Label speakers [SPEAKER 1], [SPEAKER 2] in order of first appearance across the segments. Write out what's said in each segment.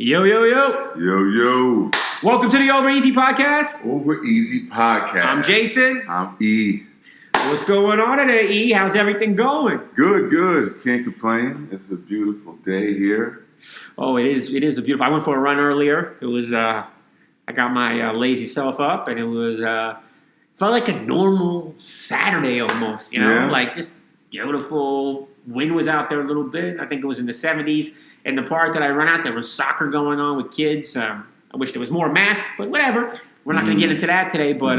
[SPEAKER 1] Yo, yo, yo.
[SPEAKER 2] Yo, yo.
[SPEAKER 1] Welcome to the Over Easy Podcast.
[SPEAKER 2] Over Easy Podcast.
[SPEAKER 1] I'm Jason.
[SPEAKER 2] I'm E.
[SPEAKER 1] What's going on today, E? How's everything going?
[SPEAKER 2] Good. Can't complain. It's a beautiful day here.
[SPEAKER 1] Oh, it is a beautiful. I went for a run earlier. It was, I got my lazy self up, and it was, felt like a normal Saturday almost, you know?
[SPEAKER 2] Yeah.
[SPEAKER 1] Like just beautiful. Wind was out there a little bit. I think it was in the 70s. In the park that I run out, there was soccer going on with kids. I wish there was more masks, but whatever. We're not going to get into that today. But,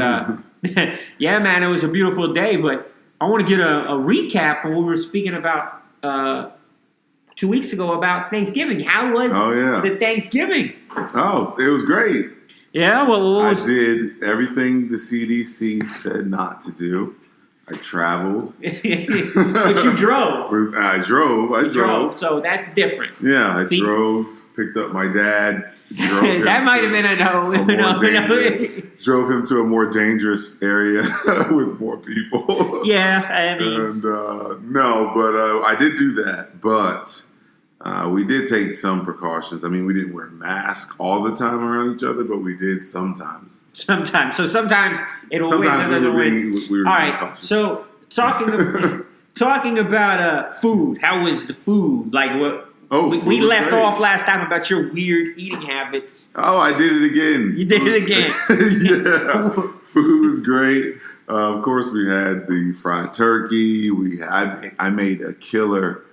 [SPEAKER 1] yeah, man, it was a beautiful day. But I want to get a recap when we were speaking about 2 weeks ago about Thanksgiving. How was the Thanksgiving?
[SPEAKER 2] Oh, it was great.
[SPEAKER 1] Yeah? Well,
[SPEAKER 2] I did everything the CDC said not to do. I traveled.
[SPEAKER 1] But you drove.
[SPEAKER 2] I drove.
[SPEAKER 1] So that's different.
[SPEAKER 2] Yeah, I drove, picked up my dad.
[SPEAKER 1] That might have been a no.
[SPEAKER 2] Drove him to a more dangerous area with more people.
[SPEAKER 1] Yeah, I mean.
[SPEAKER 2] And I did do that. But we did take some precautions. I mean, we didn't wear masks all the time around each other, but we did sometimes.
[SPEAKER 1] Sometimes. So sometimes it'll win, sometimes it'll win.
[SPEAKER 2] We were
[SPEAKER 1] all right,
[SPEAKER 2] cautious.
[SPEAKER 1] so talking about food, how was the food? Like what? We left
[SPEAKER 2] great.
[SPEAKER 1] off last time about your weird eating habits.
[SPEAKER 2] Oh, I did it again.
[SPEAKER 1] You did it again.
[SPEAKER 2] Yeah, food was great. Of course, we had the fried turkey. I made a killer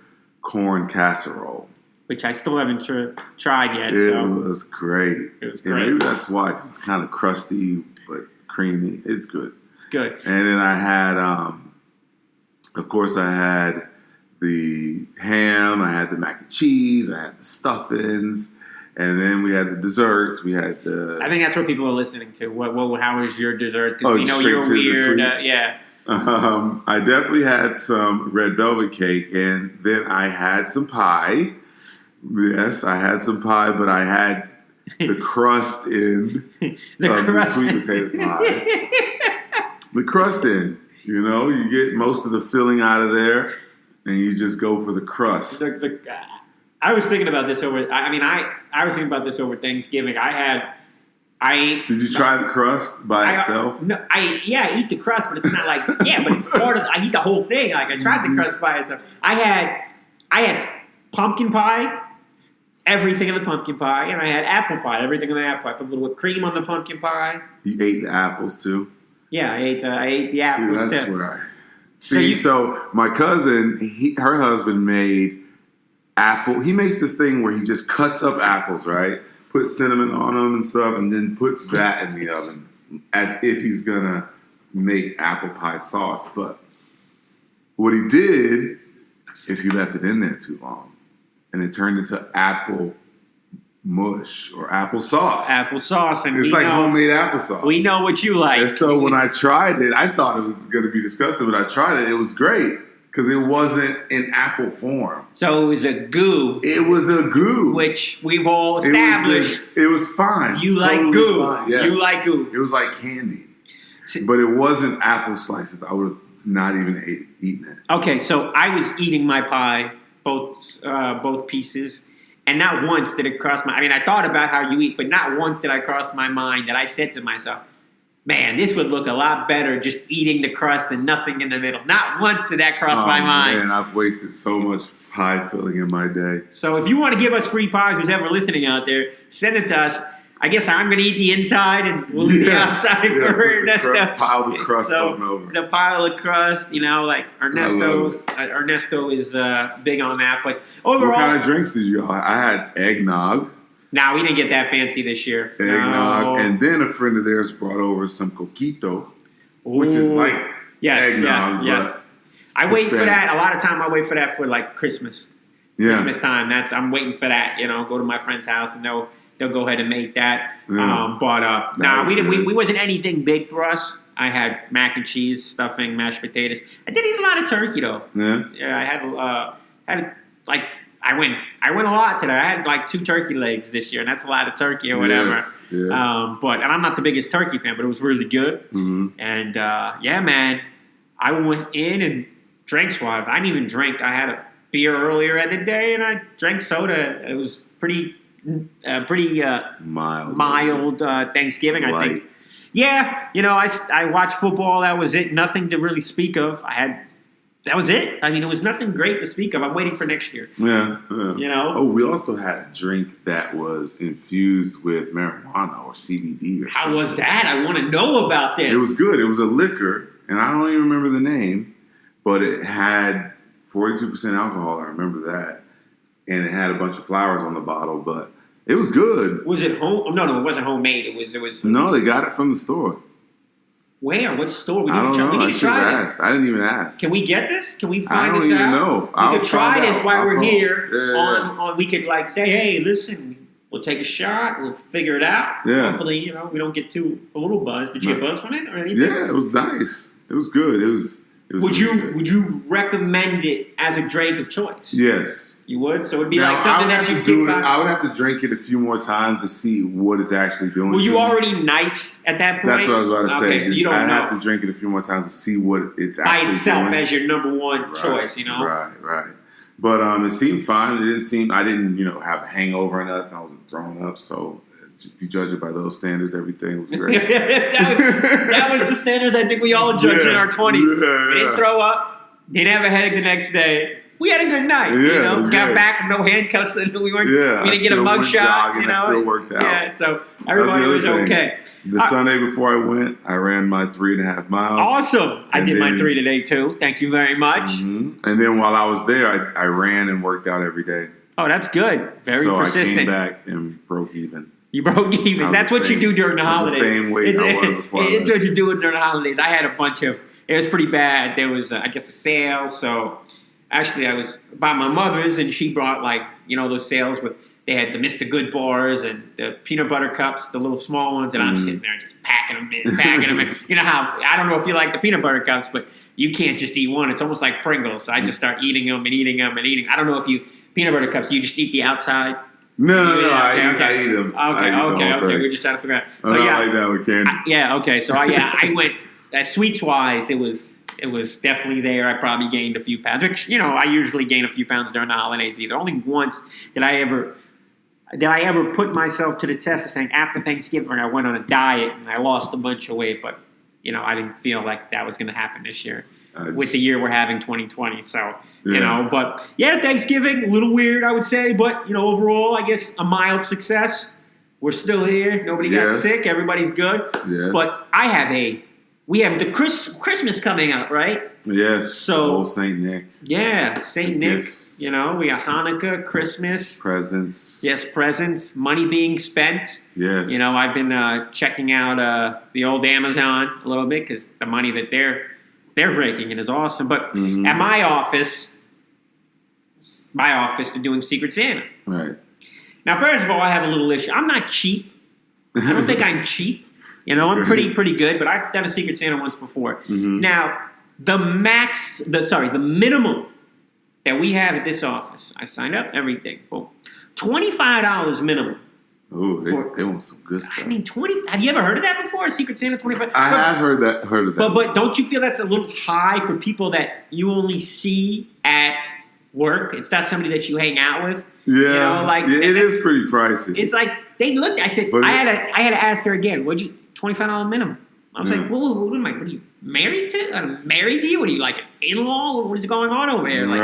[SPEAKER 2] corn casserole,
[SPEAKER 1] which I still haven't tried yet.
[SPEAKER 2] It was great.
[SPEAKER 1] It was great.
[SPEAKER 2] And maybe that's why, 'cause it's kind of crusty but creamy. It's good.
[SPEAKER 1] It's good.
[SPEAKER 2] And then I had, of course, I had the ham. I had the mac and cheese. I had the stuffings. And then we had the desserts. We had the...
[SPEAKER 1] I think that's what people are listening to. How was your desserts? Because we know you're
[SPEAKER 2] straight to
[SPEAKER 1] weird.
[SPEAKER 2] the sweets.
[SPEAKER 1] Yeah.
[SPEAKER 2] I definitely had some red velvet cake, and then I had some pie. Yes, I had some pie, but I had the crust in the sweet potato pie. The crust in, you get most of the filling out of there, and you just go for the crust.
[SPEAKER 1] I was thinking about this over. I was thinking about this over Thanksgiving. Did
[SPEAKER 2] you try the crust by itself?
[SPEAKER 1] No, I eat the crust, but it's not like but it's part of. I eat the whole thing. Like I tried the crust by itself. I had pumpkin pie, everything in the pumpkin pie, and I had apple pie, everything in the apple pie. Put a little whipped cream on the pumpkin pie.
[SPEAKER 2] You ate the apples too.
[SPEAKER 1] Yeah, I ate the apples.
[SPEAKER 2] See, that's too. So my cousin, her husband made apple. He makes this thing where he just cuts up apples, right? Puts cinnamon on them and stuff, and then puts that in the oven as if he's gonna make apple pie sauce. But what he did is he left it in there too long, and it turned into apple mush or apple sauce.
[SPEAKER 1] Apple sauce, and
[SPEAKER 2] it's like homemade applesauce.
[SPEAKER 1] We know what you like.
[SPEAKER 2] And so when I tried it, I thought it was going to be disgusting, but I tried it. It was great because it wasn't in apple form.
[SPEAKER 1] So it was a goo.
[SPEAKER 2] It was a goo,
[SPEAKER 1] which we've all established.
[SPEAKER 2] It was fine.
[SPEAKER 1] You totally like goo. Fine. Yes. You like goo.
[SPEAKER 2] It was like candy. But it wasn't apple slices. I would have not even eaten it. Okay,
[SPEAKER 1] so I was eating my pie, both pieces, and not once did it cross my... I mean, I thought about how you eat, but not once did I cross my mind that I said to myself, man, this would look a lot better just eating the crust and nothing in the middle. Not once did that cross my mind.
[SPEAKER 2] Man, I've wasted so much pie filling in my day.
[SPEAKER 1] So if you want to give us free pies, who's ever listening out there, send it to us. I guess I'm going to eat the inside and we'll leave the outside for Ernesto.
[SPEAKER 2] Pile the crust over.
[SPEAKER 1] The pile of crust, like Ernesto is big on that. But overall,
[SPEAKER 2] what kind of drinks did you? I had eggnog.
[SPEAKER 1] No, we didn't get that fancy this year.
[SPEAKER 2] Eggnog,
[SPEAKER 1] no.
[SPEAKER 2] And then a friend of theirs brought over some coquito, which is like eggnog.
[SPEAKER 1] Yes. I wait for that. A lot of time I wait for that for like Christmas. Yeah. Christmas time. I'm waiting for that. Go to my friend's house and they'll go ahead and make that. Yeah. We wasn't anything big for us. I had mac and cheese, stuffing, mashed potatoes. I did eat a lot of turkey though. Yeah. I went a lot today. I had like 2 turkey legs this year, and that's a lot of turkey or whatever.
[SPEAKER 2] Yes.
[SPEAKER 1] And I'm not the biggest turkey fan, but it was really good.
[SPEAKER 2] Mm-hmm.
[SPEAKER 1] And man, I went in and drinks-wise, I didn't even drink. I had a beer earlier in the day, and I drank soda. It was pretty pretty mild Thanksgiving, I think. Yeah, I watched football. That was it. Nothing to really speak of. That was it. I mean, it was nothing great to speak of. I'm waiting for next year.
[SPEAKER 2] Yeah.
[SPEAKER 1] Oh,
[SPEAKER 2] we also had a drink that was infused with marijuana or CBD or something.
[SPEAKER 1] How was that? I want to know about this.
[SPEAKER 2] It was good. It was a liquor, and I don't even remember the name, but it had 42% alcohol. I remember that. And it had a bunch of flowers on the bottle, but it was good.
[SPEAKER 1] Was it home? No, it wasn't homemade. It was.
[SPEAKER 2] No, they got it from the store.
[SPEAKER 1] Where? What store?
[SPEAKER 2] I don't know. I should have asked. I didn't even ask.
[SPEAKER 1] Can we get this? Can we find
[SPEAKER 2] this out? I don't even know.
[SPEAKER 1] We could try this while we're here. On we could say, hey, listen, we'll take a shot. We'll figure it out.
[SPEAKER 2] Yeah.
[SPEAKER 1] Hopefully, we don't get a little buzzed. Did you get buzzed from it or anything?
[SPEAKER 2] Yeah, it was nice. It was good. It was
[SPEAKER 1] would you recommend it as a drink of choice?
[SPEAKER 2] Yes.
[SPEAKER 1] You would? So it would be like something that you
[SPEAKER 2] do. I would have to drink it a few more times to see what it's actually doing.
[SPEAKER 1] Were you already nice at that point?
[SPEAKER 2] That's what I was about to say.
[SPEAKER 1] So you don't know.
[SPEAKER 2] I'd have to drink it a few more times to see what it's actually
[SPEAKER 1] by itself
[SPEAKER 2] doing.
[SPEAKER 1] As your number one choice,
[SPEAKER 2] Right. But it seemed fine. I didn't, have a hangover or nothing. I wasn't throwing up. So if you judge it by those standards, everything was great.
[SPEAKER 1] that was the standards I think we all judged in our 20s. We didn't throw up. Didn't have a headache the next day. We had a good night, Got back with no handcuffs, and we didn't get a mug shot,
[SPEAKER 2] It still worked out.
[SPEAKER 1] Yeah, so everybody was okay.
[SPEAKER 2] The Sunday before I went, I ran my 3.5 miles.
[SPEAKER 1] Awesome! I did my 3 today too. Thank you very much.
[SPEAKER 2] Mm-hmm. And then while I was there, I ran and worked out every day.
[SPEAKER 1] Oh, that's good. Very persistent.
[SPEAKER 2] So I came back and broke even.
[SPEAKER 1] You broke even. That's what you do during the holidays.
[SPEAKER 2] The same weight I was before.
[SPEAKER 1] It's what you do during the holidays. I had a bunch of. It was pretty bad. There was, I guess, a sale. So actually, I was by my mother's, and she brought those sales with. They had the Mr. Good bars and the peanut butter cups, the little small ones, and I'm sitting there just packing them in. You know how I don't know if you like the peanut butter cups, but you can't just eat one. It's almost like Pringles. So I just start eating them and eating them and eating. I don't know if you peanut butter cups. You just eat the outside.
[SPEAKER 2] No, I eat them.
[SPEAKER 1] Okay. We're just trying to figure out. So
[SPEAKER 2] I like that with candy.
[SPEAKER 1] Okay. So I went sweets wise. It was definitely there. I probably gained a few pounds, which I usually gain a few pounds during the holidays. Either only once did I ever put myself to the test of saying after Thanksgiving I went on a diet and I lost a bunch of weight, but I didn't feel like that was going to happen this year with the year we're having 2020. So. But Thanksgiving, a little weird, I would say, but overall, I guess a mild success. We're still here. Nobody got sick. Everybody's good.
[SPEAKER 2] Yes.
[SPEAKER 1] But we have the Christmas coming up, right?
[SPEAKER 2] Yes.
[SPEAKER 1] So
[SPEAKER 2] Saint Nick.
[SPEAKER 1] Yeah, Saint Nick.
[SPEAKER 2] Gifts.
[SPEAKER 1] We got Hanukkah, Christmas.
[SPEAKER 2] Presents.
[SPEAKER 1] Yes, presents. Money being spent.
[SPEAKER 2] Yes.
[SPEAKER 1] I've been checking out the old Amazon a little bit because the money that they're breaking in is awesome. But at my office, they're doing Secret Santa.
[SPEAKER 2] Right.
[SPEAKER 1] Now, first of all, I have a little issue. I'm not cheap. I don't think I'm cheap. I'm pretty good, but I've done a Secret Santa once before.
[SPEAKER 2] Mm-hmm.
[SPEAKER 1] Now, the minimum that we have at this office, I signed up, everything. Well, $25 minimum.
[SPEAKER 2] Oh, they want some good stuff.
[SPEAKER 1] I mean, have you ever heard of that before? A Secret Santa, 25.
[SPEAKER 2] I have heard of that.
[SPEAKER 1] But don't you feel that's a little high for people that you only see at work? It's not somebody that you hang out with.
[SPEAKER 2] Yeah, it is pretty pricey.
[SPEAKER 1] It's like they looked. I said I had to ask her again. What'd you $25 minimum? I was like, well, what am I? What are you married to? I'm married to you? What are you like an in-law? What is going on over here? Like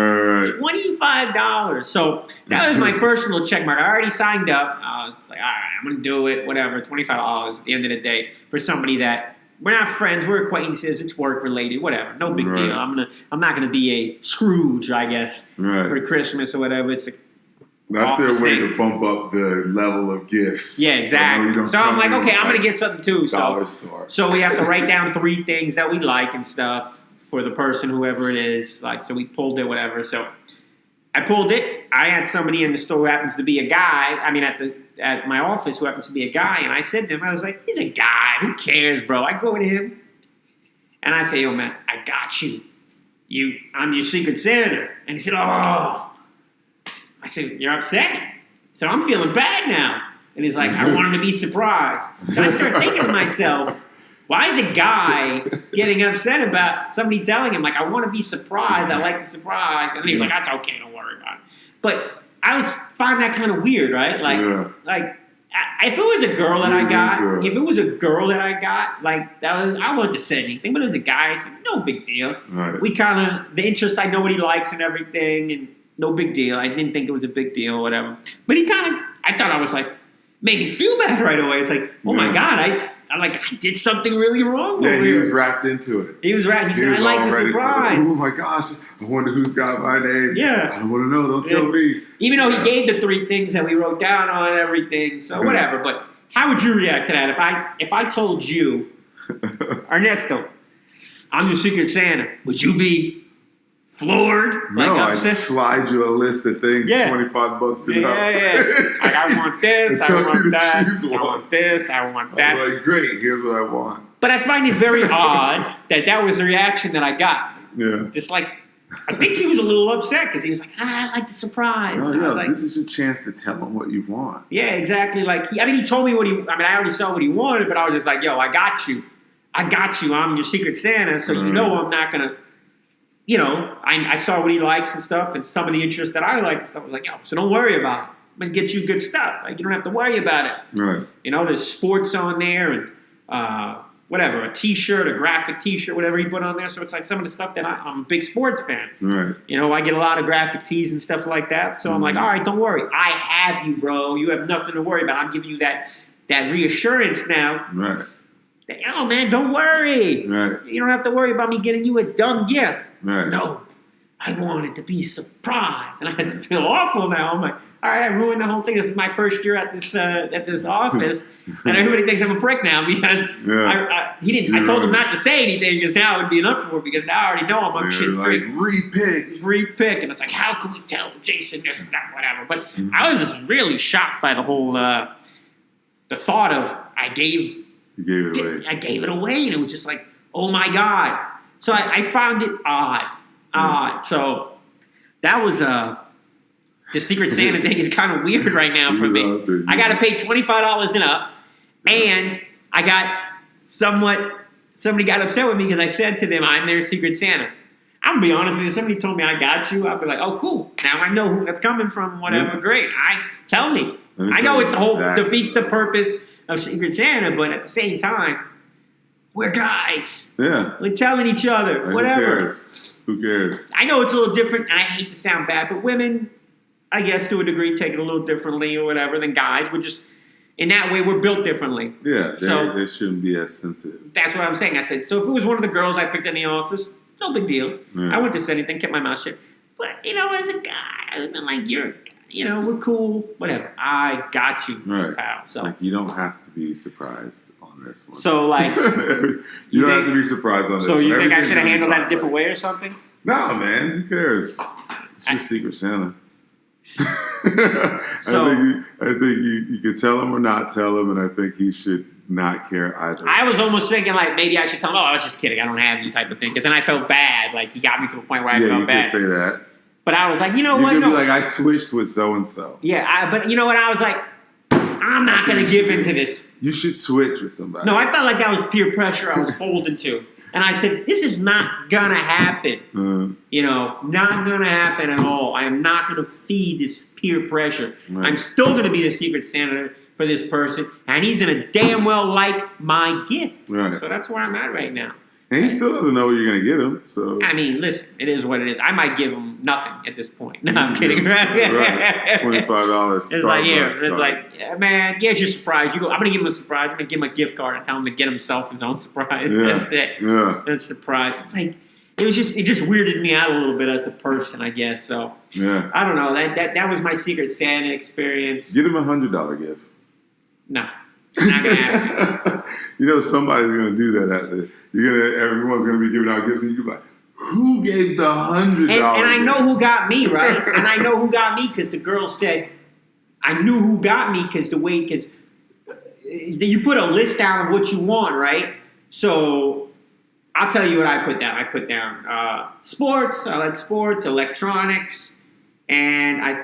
[SPEAKER 1] $25. So that was my first little check mark. I already signed up. I was like, all right, I'm gonna do it. Whatever. $25 at the end of the day for somebody that we're not friends. We're acquaintances. It's work related. Whatever. No big deal. I'm not gonna be a Scrooge, I guess, for Christmas or whatever. It's
[SPEAKER 2] that's their way to bump up the level of gifts.
[SPEAKER 1] Yeah, exactly. So I'm like, okay, I'm going to get something too. So we have to write down 3 things that we like and stuff for the person, whoever it is. So we pulled it, whatever. So I pulled it. I had somebody in the store who happens to be a guy. I mean, at my office who happens to be a guy. And I said to him, I was like, he's a guy. Who cares, bro? I go to him and I say, yo, man, I got you. I'm your Secret Santa. And he said, oh. I said, you're upset? So I'm feeling bad now. And he's like, I want him to be surprised. So I start thinking to myself, why is a guy getting upset about somebody telling him, I want to be surprised. I like the surprise. And then he was like, that's okay. Don't worry about it. But I was find that kind of weird, right? Like, if it was a girl that I got, like I wouldn't have said anything. But as a guy, no big deal.
[SPEAKER 2] Right.
[SPEAKER 1] We kind of the interest. I know what he likes and everything, and no big deal. I didn't think it was a big deal or whatever. But he kind of, I thought I was like, made me feel bad right away. It's like, oh my God, I did something really wrong.
[SPEAKER 2] Yeah, he was wrapped into it.
[SPEAKER 1] He was wrapped. He said, I like the surprise.
[SPEAKER 2] Oh my gosh, I wonder who's got my name.
[SPEAKER 1] Yeah.
[SPEAKER 2] I don't want to know. Don't tell me.
[SPEAKER 1] Even though he gave the 3 things that we wrote down on and everything. So whatever. But how would you react to that if I told you, Ernesto, I'm your Secret Santa, would you be floored?
[SPEAKER 2] No,
[SPEAKER 1] like,
[SPEAKER 2] I'd slide you a list of things, $25 and up.
[SPEAKER 1] Yeah. Like, I want this, I want that, I want this, I want that.
[SPEAKER 2] I'm like, great, here's what I want.
[SPEAKER 1] But I find it very odd that was the reaction that I got.
[SPEAKER 2] Yeah.
[SPEAKER 1] Just like, I think he was a little upset because he was like, I like the surprise.
[SPEAKER 2] No,
[SPEAKER 1] and I was like,
[SPEAKER 2] this is your chance to tell him what you want.
[SPEAKER 1] Yeah, exactly. Like, he told me I already saw what he wanted, but I was just like, yo, I got you. I'm your Secret Santa, so you know I'm not going to, I saw what he likes and stuff, and some of the interests that I like and stuff. I was like, yo, so don't worry about it. I'm going to get you good stuff. Like, you don't have to worry about it.
[SPEAKER 2] Right.
[SPEAKER 1] There's sports on there and whatever, a T-shirt, a graphic T-shirt, whatever he put on there. So it's like some of the stuff that I'm a big sports fan.
[SPEAKER 2] Right.
[SPEAKER 1] I get a lot of graphic tees and stuff like that. So I'm like, all right, don't worry. I have you, bro. You have nothing to worry about. I'm giving you that reassurance now.
[SPEAKER 2] Right.
[SPEAKER 1] Oh, man, don't worry.
[SPEAKER 2] Right.
[SPEAKER 1] You don't have to worry about me getting you a dumb gift.
[SPEAKER 2] Right.
[SPEAKER 1] No, I want it to be a surprise. And I just feel awful now. I'm like, all right, I ruined the whole thing. This is my first year at this office. And everybody thinks I'm a prick now because I told him not to say anything because now it would be an uproar because now I already know I'm on shit's
[SPEAKER 2] like,
[SPEAKER 1] creek. Repick. And it's like, how can we tell Jason this, that, whatever. But I was just really shocked by the whole, the thought of I gave it away. And it was just like, oh my God. So I found it odd. So that was the Secret Santa thing is kind of weird right now for me. I got to pay $25 and up, and I got somebody got upset with me because I said to them, I'm their Secret Santa. I'll be honest with you, if somebody told me I got you, I'll be like, oh, cool. Now I know who that's coming from, whatever, great. Tell me. I know it's defeats the purpose of Secret Santa, but at the same time, we're guys.
[SPEAKER 2] Yeah.
[SPEAKER 1] We're telling each other, whatever.
[SPEAKER 2] Who cares?
[SPEAKER 1] I know it's a little different, and I hate to sound bad, but women, I guess to a degree, take it a little differently or whatever than guys. We're just, in that way, we're built differently. Yeah,
[SPEAKER 2] they shouldn't be as sensitive.
[SPEAKER 1] That's what I'm saying. I said, so if it was one of the girls I picked in the office, no big deal. Yeah. I wouldn't have said anything, kept my mouth shut. But, as a guy, I would have been like, we're cool, whatever. I got you, pal. So,
[SPEAKER 2] like, you don't have to be surprised on this one.
[SPEAKER 1] So, like...
[SPEAKER 2] you don't have to be surprised on this one.
[SPEAKER 1] So, you think I should have handled that a different way or something?
[SPEAKER 2] No, man. Who cares? It's just Secret Santa.
[SPEAKER 1] So,
[SPEAKER 2] I think you could tell him or not tell him, and I think he should not care either.
[SPEAKER 1] I was almost thinking, like, maybe I should tell him, I was just kidding. I don't have you type of thing. Because then I felt bad. Like, he got me to a point where I felt bad.
[SPEAKER 2] Yeah, you could say that.
[SPEAKER 1] But I was like, you know what?
[SPEAKER 2] You could be like, I switched with so-and-so.
[SPEAKER 1] Yeah, but you know what? I was like, I'm not going to give into this.
[SPEAKER 2] You should switch with somebody.
[SPEAKER 1] No, I felt like that was peer pressure I was folding to. And I said, this is not going to happen. Not going to happen at all. I am not going to feed this peer pressure. Right. I'm still going to be the Secret Santa for this person. And he's going to damn well like my gift. Right. So that's where I'm at right now.
[SPEAKER 2] And he still doesn't know what you're going to get him. So
[SPEAKER 1] I mean, listen, it is what it is. I might give him nothing at this point. No, I'm kidding.
[SPEAKER 2] Right. $25.
[SPEAKER 1] It's like, man, here's your surprise. I'm going to give him a surprise. I'm going to give him a gift card and tell him to get himself his own surprise. Yeah. That's it. Yeah. That's a surprise. It's like, it just weirded me out a little bit as a person, I guess. So yeah. I don't know. That was my Secret Santa experience.
[SPEAKER 2] Get him a $100 gift.
[SPEAKER 1] No. Not going to happen.
[SPEAKER 2] Somebody's going to do that everyone's going to be giving out gifts, and you're like, who gave the $100?
[SPEAKER 1] And I know who got me, right? And I know who got me because the girl said, I knew who got me because you put a list down of what you want, right? So I'll tell you what I put down. I put down sports. I like sports, electronics, and I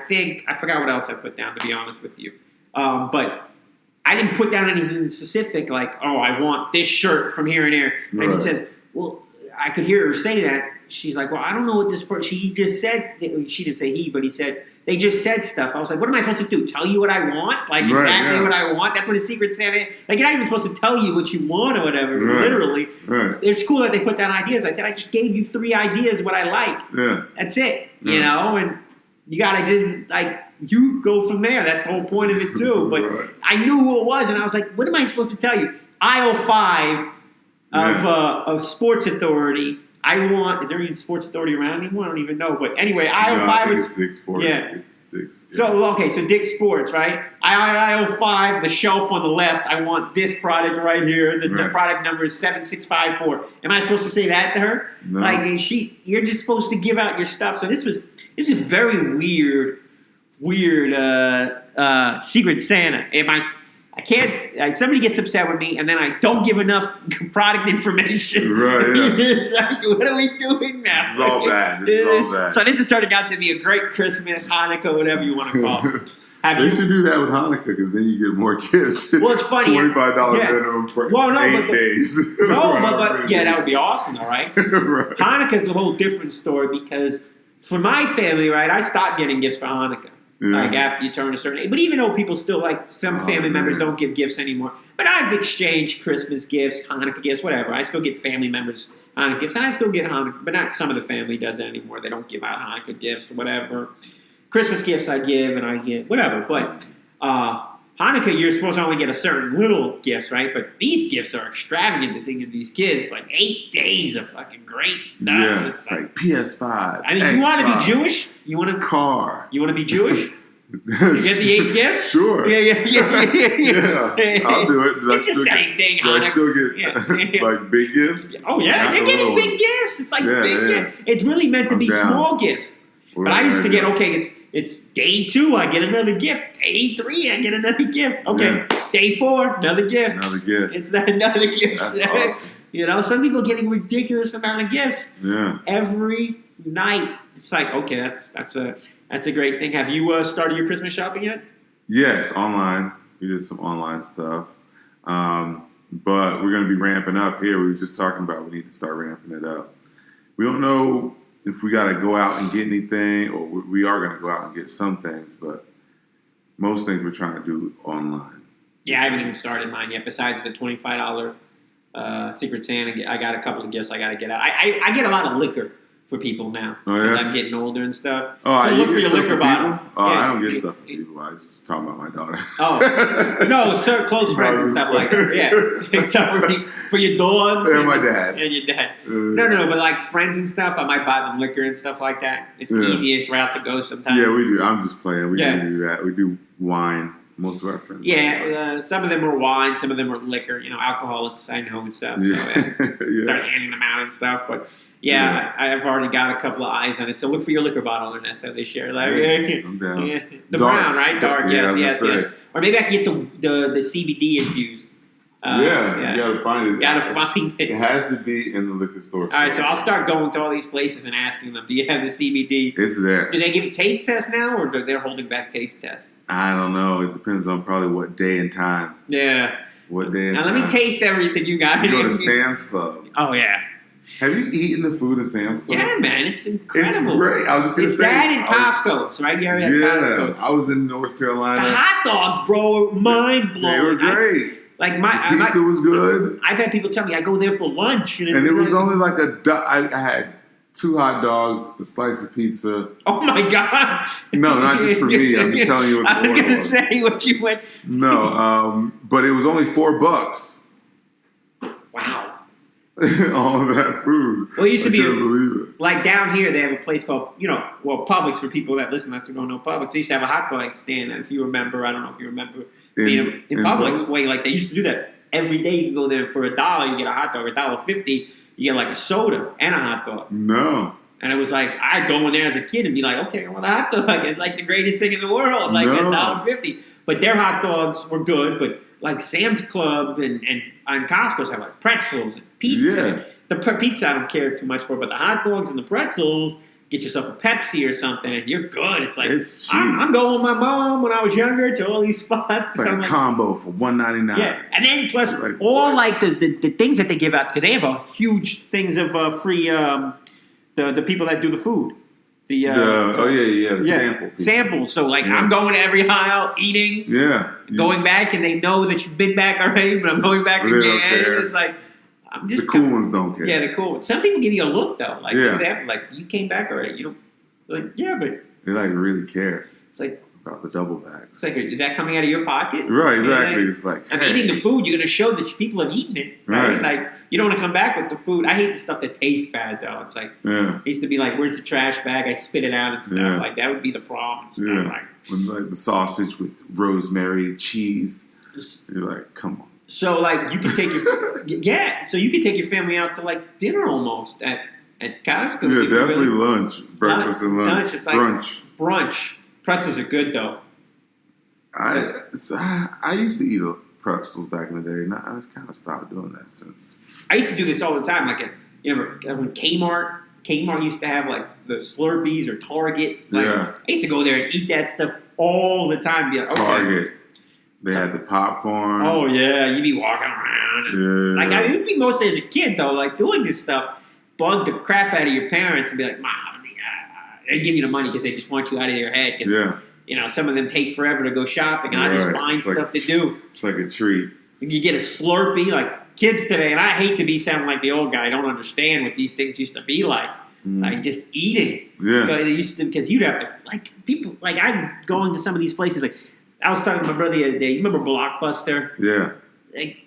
[SPEAKER 1] forgot what else I put down, to be honest with you. But I didn't put down anything specific like, oh, I want this shirt from here and here. And he says, well, I could hear her say that. She's like, well, I don't know what this person, she just said, she didn't say he, but he said, they just said stuff. I was like, what am I supposed to do? Tell you what I want? Like, exactly what I want? That's what a Secret Santa is. Like, you're not even supposed to tell you what you want or whatever, literally.
[SPEAKER 2] Right.
[SPEAKER 1] It's cool that they put down ideas. I said, I just gave you 3 ideas what I like.
[SPEAKER 2] Yeah.
[SPEAKER 1] That's it, you know? And you got to just, like, you go from there. That's the whole point of it, too. But I knew who it was, and I was like, what am I supposed to tell you? Aisle 5 of Sports Authority. I want. Is there even Sports Authority around anymore? I don't even know. But anyway, aisle 5 is
[SPEAKER 2] Dick's Sports.
[SPEAKER 1] Yeah.
[SPEAKER 2] Dick's, yeah.
[SPEAKER 1] So Dick's Sports, right? Aisle 5, the shelf on the left. I want this product right here. The product number is 7654. Am I supposed to say that to her?
[SPEAKER 2] No.
[SPEAKER 1] Like you're just supposed to give out your stuff. So this is very weird Secret Santa. I can't. Like, somebody gets upset with me, and then I don't give enough product information.
[SPEAKER 2] Right. Yeah.
[SPEAKER 1] It's like, what are we doing now?
[SPEAKER 2] This is all bad. This is all bad.
[SPEAKER 1] So this is turning out to be a great Christmas, Hanukkah, whatever you want to call it.
[SPEAKER 2] They should do that with Hanukkah because then you get more gifts.
[SPEAKER 1] Well, it's funny.
[SPEAKER 2] $25 minimum for 8 days.
[SPEAKER 1] No, but that would be awesome, all right?
[SPEAKER 2] Right.
[SPEAKER 1] Hanukkah's a whole different story because for my family, right, I stopped getting gifts for Hanukkah.
[SPEAKER 2] Yeah.
[SPEAKER 1] Like after you turn a certain age. But even though people still, like, some family members don't give gifts anymore. But I've exchanged Christmas gifts, Hanukkah gifts, whatever. I still get family members Hanukkah gifts. And I still get Hanukkah, but not some of the family does it anymore. They don't give out Hanukkah gifts or whatever. Christmas gifts I give and I get whatever. But Hanukkah, you're supposed to only get a certain little gifts, right? But these gifts are extravagant to think of these kids. Like 8 days of fucking great stuff.
[SPEAKER 2] Yeah, it's like PS5.
[SPEAKER 1] I mean, you want to be Jewish? You want to
[SPEAKER 2] car?
[SPEAKER 1] You want to be Jewish? You get the 8 gifts?
[SPEAKER 2] Sure.
[SPEAKER 1] Yeah.
[SPEAKER 2] I'll do it.
[SPEAKER 1] It's the same thing.
[SPEAKER 2] Do I still get like big gifts?
[SPEAKER 1] Oh yeah, they're getting big gifts. It's like big gifts. It's really meant to be small gifts. But I used to get it's day 2, I get another gift. Day 3, I get another gift. Okay, day 4, another gift.
[SPEAKER 2] Another gift.
[SPEAKER 1] It's another gift.
[SPEAKER 2] That's awesome.
[SPEAKER 1] You know, some people are getting ridiculous amount of gifts.
[SPEAKER 2] Yeah.
[SPEAKER 1] Every night, it's like, okay, that's a great thing. Have you started your Christmas shopping yet?
[SPEAKER 2] Yes, online. We did some online stuff. But we're going to be ramping up here. We were just talking about we need to start ramping it up. We don't know if we got to go out and get anything, or we are going to go out and get some things, but most things we're trying to do online.
[SPEAKER 1] Yeah, I haven't even started mine yet. Besides the $25 Secret Santa, I got a couple of gifts I got to get out. I get a lot of liquor for people now because I'm getting older and stuff.
[SPEAKER 2] Oh,
[SPEAKER 1] so look for your liquor bottle.
[SPEAKER 2] Oh, I don't get stuff for people. I was talking about my daughter.
[SPEAKER 1] Oh, no, sir, close friends and stuff like that. Yeah, except for your dogs
[SPEAKER 2] and my dad
[SPEAKER 1] and your dad. No, but like friends and stuff, I might buy them liquor and stuff like that. It's the easiest route to go sometimes.
[SPEAKER 2] Yeah, we do. I'm just playing. We do that. We do wine. Most of our friends.
[SPEAKER 1] Yeah, some of them are wine, some of them are liquor. You know, alcoholics I know and stuff. So start handing them out and stuff, but. Yeah, I've already got a couple of eyes on it. So look for your liquor bottle, Ernesto, this year. Like,
[SPEAKER 2] I'm down.
[SPEAKER 1] The
[SPEAKER 2] Dark.
[SPEAKER 1] brown, right? Dark, yes. Or maybe I can get the CBD infused.
[SPEAKER 2] You gotta find it.
[SPEAKER 1] Gotta find it.
[SPEAKER 2] It has to be in the liquor store.
[SPEAKER 1] All right, so I'll start going to all these places and asking them, do you have the CBD?
[SPEAKER 2] It's there.
[SPEAKER 1] Do they give a taste test now, or they're holding back taste tests?
[SPEAKER 2] I don't know. It depends on probably what day and time.
[SPEAKER 1] Yeah.
[SPEAKER 2] What day and
[SPEAKER 1] now
[SPEAKER 2] time.
[SPEAKER 1] let me taste everything you got.
[SPEAKER 2] You go to Sam's Club.
[SPEAKER 1] Oh, yeah.
[SPEAKER 2] Have you eaten the food at Sam's Club?
[SPEAKER 1] Yeah, man, it's incredible.
[SPEAKER 2] It's great. I was just going to say.
[SPEAKER 1] It's that in Costco's, right? You already had Costco.
[SPEAKER 2] I was in North Carolina.
[SPEAKER 1] The hot dogs, bro, were mind blowing.
[SPEAKER 2] They were great. The pizza was good.
[SPEAKER 1] I've had people tell me I go there for lunch.
[SPEAKER 2] And it was only like I had 2 hot dogs, a slice of pizza.
[SPEAKER 1] Oh my God.
[SPEAKER 2] No, not just for me. I'm just telling you what the order was.
[SPEAKER 1] I was going to say what you went.
[SPEAKER 2] No, but it was only $4.
[SPEAKER 1] Wow.
[SPEAKER 2] All of that food.
[SPEAKER 1] Well, it used to be
[SPEAKER 2] believe it.
[SPEAKER 1] Like down here, they have a place called, Publix for people that listen to us who don't know Publix. They used to have a hot dog stand, if you remember. I don't know if you remember being in Publix. Wait, like they used to do that every day. You can go there for $1, you get a hot dog. $1.50, you get like a soda and a hot dog.
[SPEAKER 2] No.
[SPEAKER 1] And it was like, I'd go in there as a kid and be like, okay, I want a hot dog. It's like the greatest thing in the world, like $1.50. But their hot dogs were good, but like Sam's Club and Costco's have like pretzels and pizza.
[SPEAKER 2] Yeah.
[SPEAKER 1] The pizza I don't care too much for, but the hot dogs and the pretzels, get yourself a Pepsi or something, and you're good. It's like,
[SPEAKER 2] It's cheap.
[SPEAKER 1] I'm going with my mom when I was younger to all these spots.
[SPEAKER 2] It's like a combo for $1.99.
[SPEAKER 1] Yeah, and then plus all like the things that they give out, because they have a huge things of free the people that do the food. The samples. So like I'm going to every aisle eating.
[SPEAKER 2] Yeah.
[SPEAKER 1] Going back, and they know that you've been back already, but I'm going back again. It's like I'm just
[SPEAKER 2] the cool ones don't care.
[SPEAKER 1] Yeah, the cool ones. Some people give you a look though, like example, like you came back already. You don't like but
[SPEAKER 2] they like really care.
[SPEAKER 1] It's like
[SPEAKER 2] about the double bags.
[SPEAKER 1] It's like, is that coming out of your pocket?
[SPEAKER 2] Right, exactly. It's like
[SPEAKER 1] I'm eating the food. You're going to show that people have eaten it, right? Like you don't want to come back with the food. I hate the stuff that tastes bad though. It's like it used to be like, where's the trash bag? I spit it out and stuff. Like that would be the problem. It's kind of
[SPEAKER 2] like the sausage with rosemary, cheese. You're like, come on.
[SPEAKER 1] So like you can take your so you can take your family out to like dinner almost at Costco.
[SPEAKER 2] Yeah, definitely lunch, breakfast and lunch.
[SPEAKER 1] It's like brunch. Pretzels are good though.
[SPEAKER 2] I used to eat pretzels back in the day, and I kind of stopped doing that since.
[SPEAKER 1] I used to do this all the time. Like when Kmart used to have like the Slurpees or Target. Like, I used to go there and eat that stuff all the time. Be like, okay.
[SPEAKER 2] Target. They had the popcorn.
[SPEAKER 1] Oh yeah, you'd be walking around. And like I think mostly as a kid though, like doing this stuff bugged the crap out of your parents and be like, Mom, they give you the money because they just want you out of your head. You know, some of them take forever to go shopping, and I just find stuff to do.
[SPEAKER 2] It's like a treat.
[SPEAKER 1] You get a Slurpee, like kids today, and I hate to be sounding like the old guy. I don't understand what these things used to be like. Like just eating. Yeah. Because you'd have to, like people, like I'm going to some of these places. Like I was talking to my brother the other day. You remember Blockbuster?
[SPEAKER 2] Yeah.
[SPEAKER 1] Like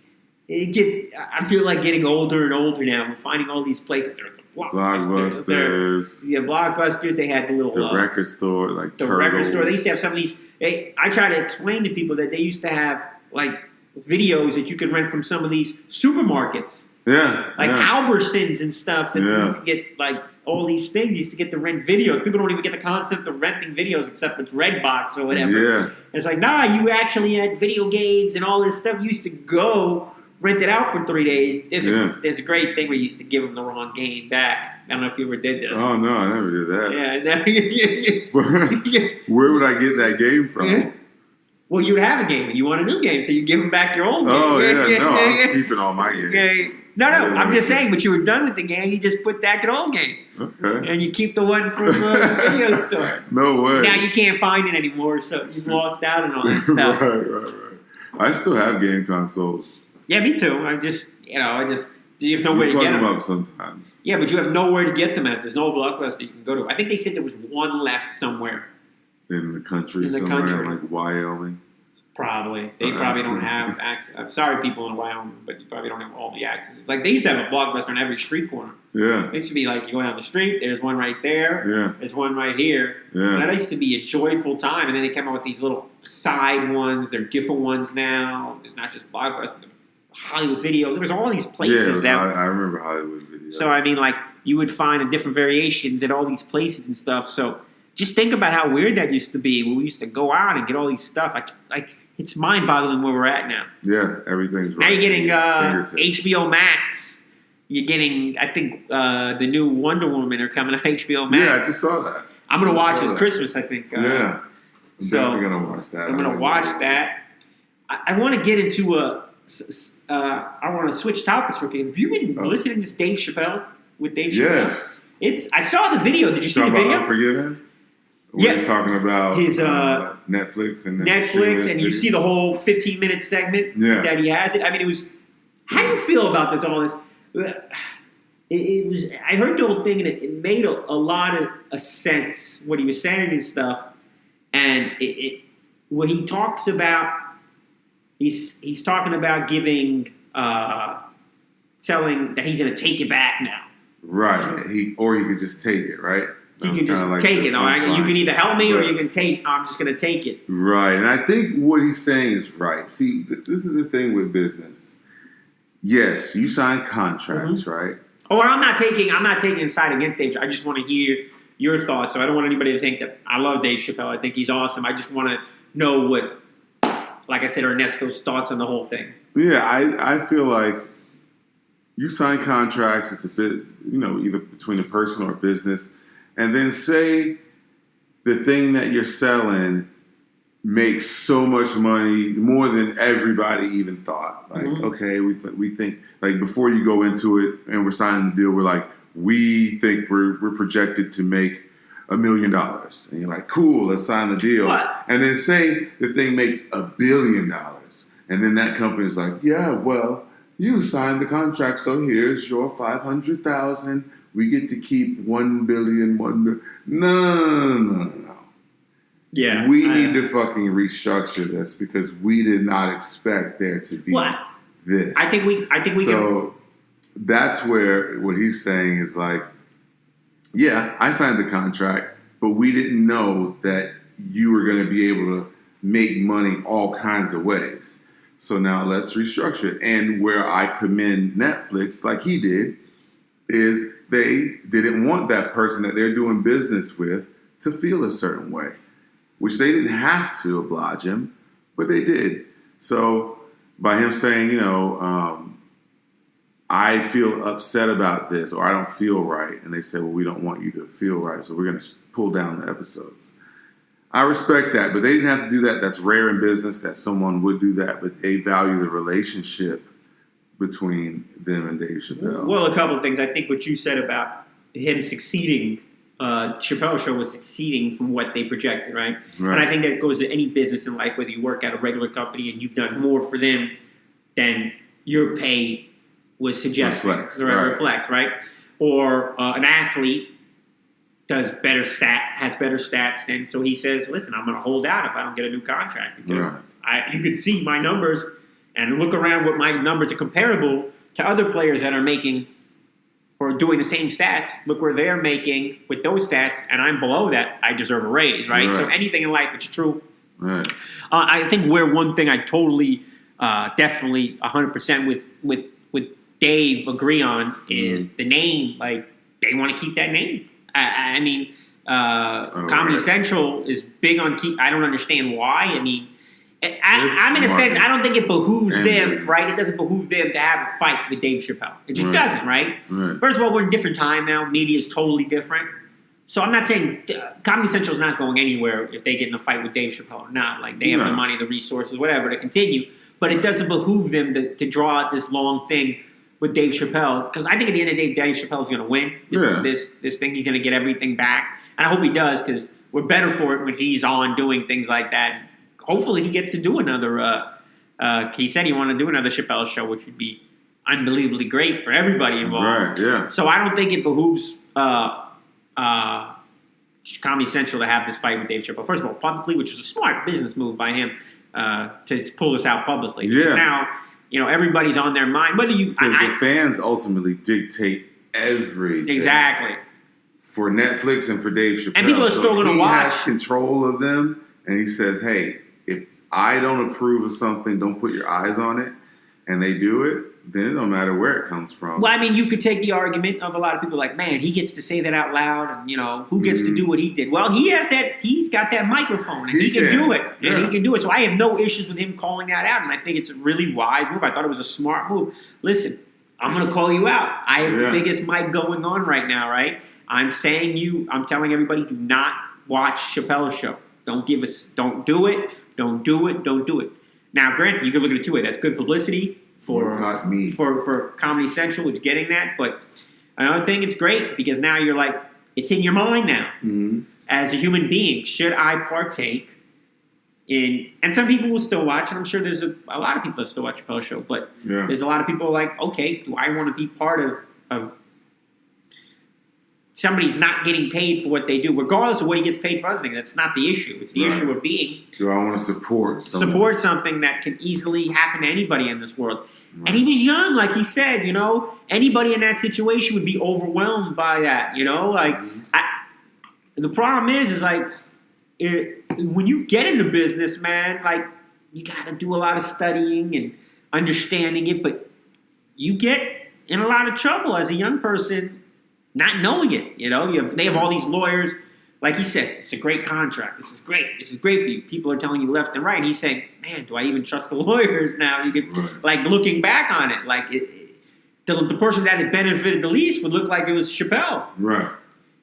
[SPEAKER 1] I feel like getting older and older now. We're finding all these places. There's the Blockbusters. Blockbusters. They had the
[SPEAKER 2] record store, like
[SPEAKER 1] the record store. They used to have some of these. I try to explain to people that they used to have like videos that you could rent from some of these supermarkets.
[SPEAKER 2] Yeah.
[SPEAKER 1] Like Albertsons and stuff that used to get like all these things. You used to get to rent videos. People don't even get the concept of renting videos except with Redbox or whatever. Yeah. It's like, nah, you actually had video games and all this stuff. You used to go rent it out for 3 days. There's a great thing where you used to give them the wrong game back. I don't know if you ever did this.
[SPEAKER 2] Oh, no, I never did that.
[SPEAKER 1] Yeah.
[SPEAKER 2] Where would I get that game from?
[SPEAKER 1] Well, you would have a game, and you want a new game, so you give them back your old game.
[SPEAKER 2] Oh, yeah. No, I was keeping all my games.
[SPEAKER 1] No, I'm just saying, but you were done with the game, you just put back an old game.
[SPEAKER 2] Okay.
[SPEAKER 1] And you keep the one from the video store.
[SPEAKER 2] No way.
[SPEAKER 1] Now you can't find it anymore, so you've lost out on all that stuff.
[SPEAKER 2] Right. I still have game consoles.
[SPEAKER 1] Yeah, me too. You have nowhere to get them.
[SPEAKER 2] Up sometimes.
[SPEAKER 1] Yeah, but you have nowhere to get them at. There's no Blockbuster you can go to. I think they said there was one left somewhere.
[SPEAKER 2] In the country somewhere, like Wyoming.
[SPEAKER 1] Probably. They probably don't have access. I'm sorry, people in Wyoming, but you probably don't have all the access. Like, they used to have a Blockbuster on every street corner.
[SPEAKER 2] Yeah.
[SPEAKER 1] It used to be like, you go down the street, there's one right there.
[SPEAKER 2] Yeah.
[SPEAKER 1] There's one right here.
[SPEAKER 2] Yeah.
[SPEAKER 1] And that used to be a joyful time. And then they came out with these little side ones. They're different ones now. It's not just Blockbuster. Hollywood Video. There was all these places
[SPEAKER 2] I remember Hollywood Video.
[SPEAKER 1] So, I mean, like, you would find a different variations at all these places and stuff. So, just think about how weird that used to be when we used to go out and get all these stuff. Like it's mind-boggling where we're at now.
[SPEAKER 2] Yeah, everything's right.
[SPEAKER 1] Now you're getting HBO Max. You're getting, I think, the new Wonder Woman are coming on HBO Max.
[SPEAKER 2] Yeah, I just saw that.
[SPEAKER 1] I'm going to watch this Christmas, I think.
[SPEAKER 2] I'm definitely going to watch that.
[SPEAKER 1] I'm going to watch that. I want to get into I want to switch topics for you. Have you been listening to this Dave Chappelle with Dave Chappelle?
[SPEAKER 2] Yes.
[SPEAKER 1] I saw the video. Did you see the video?
[SPEAKER 2] Unforgiven? He's talking about
[SPEAKER 1] his
[SPEAKER 2] Netflix and
[SPEAKER 1] you see the whole 15-minute segment that he has. I mean, it was. How do you feel about this? All this. It was. I heard the whole thing, and it made a lot of sense what he was saying and stuff. And when he talks about, he's talking about giving, telling that he's going to take it back now.
[SPEAKER 2] Right. He could just take it. Right.
[SPEAKER 1] You can just take it. You can either help me or you can take. I'm just going to take it.
[SPEAKER 2] Right, and I think what he's saying is right. See, this is the thing with business. Yes, you sign contracts, right?
[SPEAKER 1] Oh, I'm not taking a side against Dave. I just want to hear your thoughts. So I don't want anybody to think that I love Dave Chappelle. I think he's awesome. I just want to know what, like I said, Ernesto's thoughts on the whole thing.
[SPEAKER 2] Yeah, I feel like you sign contracts. It's a bit, either between a person or a business. and then say the thing that you're selling makes so much money, more than everybody even thought. Like, okay, we think, like, before you go into it and we're signing the deal, we're like, we think we're projected to make $1 million. And you're like, cool, let's sign the deal.
[SPEAKER 1] What?
[SPEAKER 2] And then say the thing makes $1 billion. And then that company's like, yeah, well, you signed the contract, so here's your $500,000. We get to keep $1 billion. No.
[SPEAKER 1] Yeah.
[SPEAKER 2] We need to fucking restructure this because we did not expect there to be this.
[SPEAKER 1] I think we
[SPEAKER 2] So that's where what he's saying is like, yeah, I signed the contract, but we didn't know that you were going to be able to make money all kinds of ways. So now let's restructure it. And where I commend Netflix, like he did, is they didn't want that person that they're doing business with to feel a certain way, which they didn't have to oblige him, but they did. So by him saying, I feel upset about this, or I don't feel right, and they said, well, we don't want you to feel right, so we're going to pull down the episodes. I respect that, but they didn't have to do that. That's rare in business that someone would do that, but they value the relationship between them and Dave Chappelle.
[SPEAKER 1] Well, a couple of things. I think what you said about him succeeding, Chappelle Show was succeeding from what they projected, right? And I think that goes to any business in life, whether you work at a regular company and you've done more for them than your pay was suggesting. Reflects, right? Or an athlete has better stats than, so he says, listen, I'm going to hold out if I don't get a new contract because you can see my numbers and look around what my numbers are comparable to other players that are making or doing the same stats. Look where they're making with those stats, and I'm below that. I deserve a raise, right? So anything in life, it's true.
[SPEAKER 2] Right.
[SPEAKER 1] I think where one thing I totally, definitely 100% with Dave agree on is the name. Like, they want to keep that name. I mean, Comedy Central is big on keep. I don't understand why. I mean, I'm in a sense, I don't think it behooves them, right? It doesn't behoove them to have a fight with Dave Chappelle. It just doesn't, right? First of all, we're in a different time now. Media is totally different. So I'm not saying Comedy Central is not going anywhere if they get in a fight with Dave Chappelle or not. Like, they have the money, the resources, whatever, to continue. But it doesn't behoove them to draw out this long thing with Dave Chappelle, because I think at the end of the day, Dave Chappelle's going to win. This thing, he's going to get everything back, and I hope he does, because we're better for it when he's on doing things like that. Hopefully, he gets to do another. He said he wanted to do another Chappelle show, which would be unbelievably great for everybody involved.
[SPEAKER 2] Right. Yeah.
[SPEAKER 1] So I don't think it behooves Comedy Central to have this fight with Dave Chappelle. First of all, publicly, which is a smart business move by him to pull this out publicly. Because now, everybody's on their mind. Whether you,
[SPEAKER 2] because the fans ultimately dictate everything.
[SPEAKER 1] Exactly.
[SPEAKER 2] For Netflix and for Dave Chappelle.
[SPEAKER 1] And people are still going to watch.
[SPEAKER 2] He has control of them, and he says, hey, if I don't approve of something, don't put your eyes on it, and they do it, then it don't matter where it comes from.
[SPEAKER 1] Well, I mean, you could take the argument of a lot of people like, man, he gets to say that out loud, and, who gets to do what he did? Well, he's got that microphone, and he can do it, and he can do it. So I have no issues with him calling that out, and I think it's a really wise move. I thought it was a smart move. Listen, I'm going to call you out. I have the biggest mic going on right now, right? I'm telling everybody, do not watch Chappelle's show. Don't do it. Don't do it. Now, granted, you can look at it two ways. That's good publicity for Comedy Central with getting that. But another thing, it's great because now you're like, it's in your mind now. Mm-hmm. As a human being, should I partake in, and some people will still watch, and I'm sure there's a lot of people that still watch Chappelle's show, but there's a lot of people like, okay, do I want to be part of somebody's not getting paid for what they do, regardless of what he gets paid for other things? That's not the issue. It's the issue of being.
[SPEAKER 2] Do I want to support
[SPEAKER 1] something that can easily happen to anybody in this world? Right. And he was young, like he said. Anybody in that situation would be overwhelmed by that. The problem is like when you get into business, man, like you got to do a lot of studying and understanding it, but you get in a lot of trouble as a young person. Not knowing it, they have all these lawyers. Like he said, it's a great contract. This is great. This is great for you. People are telling you left and right. And he's saying, man, do I even trust the lawyers now? You could, like, looking back on it, like the person that had benefited the least would look like it was Chappelle.
[SPEAKER 2] Right.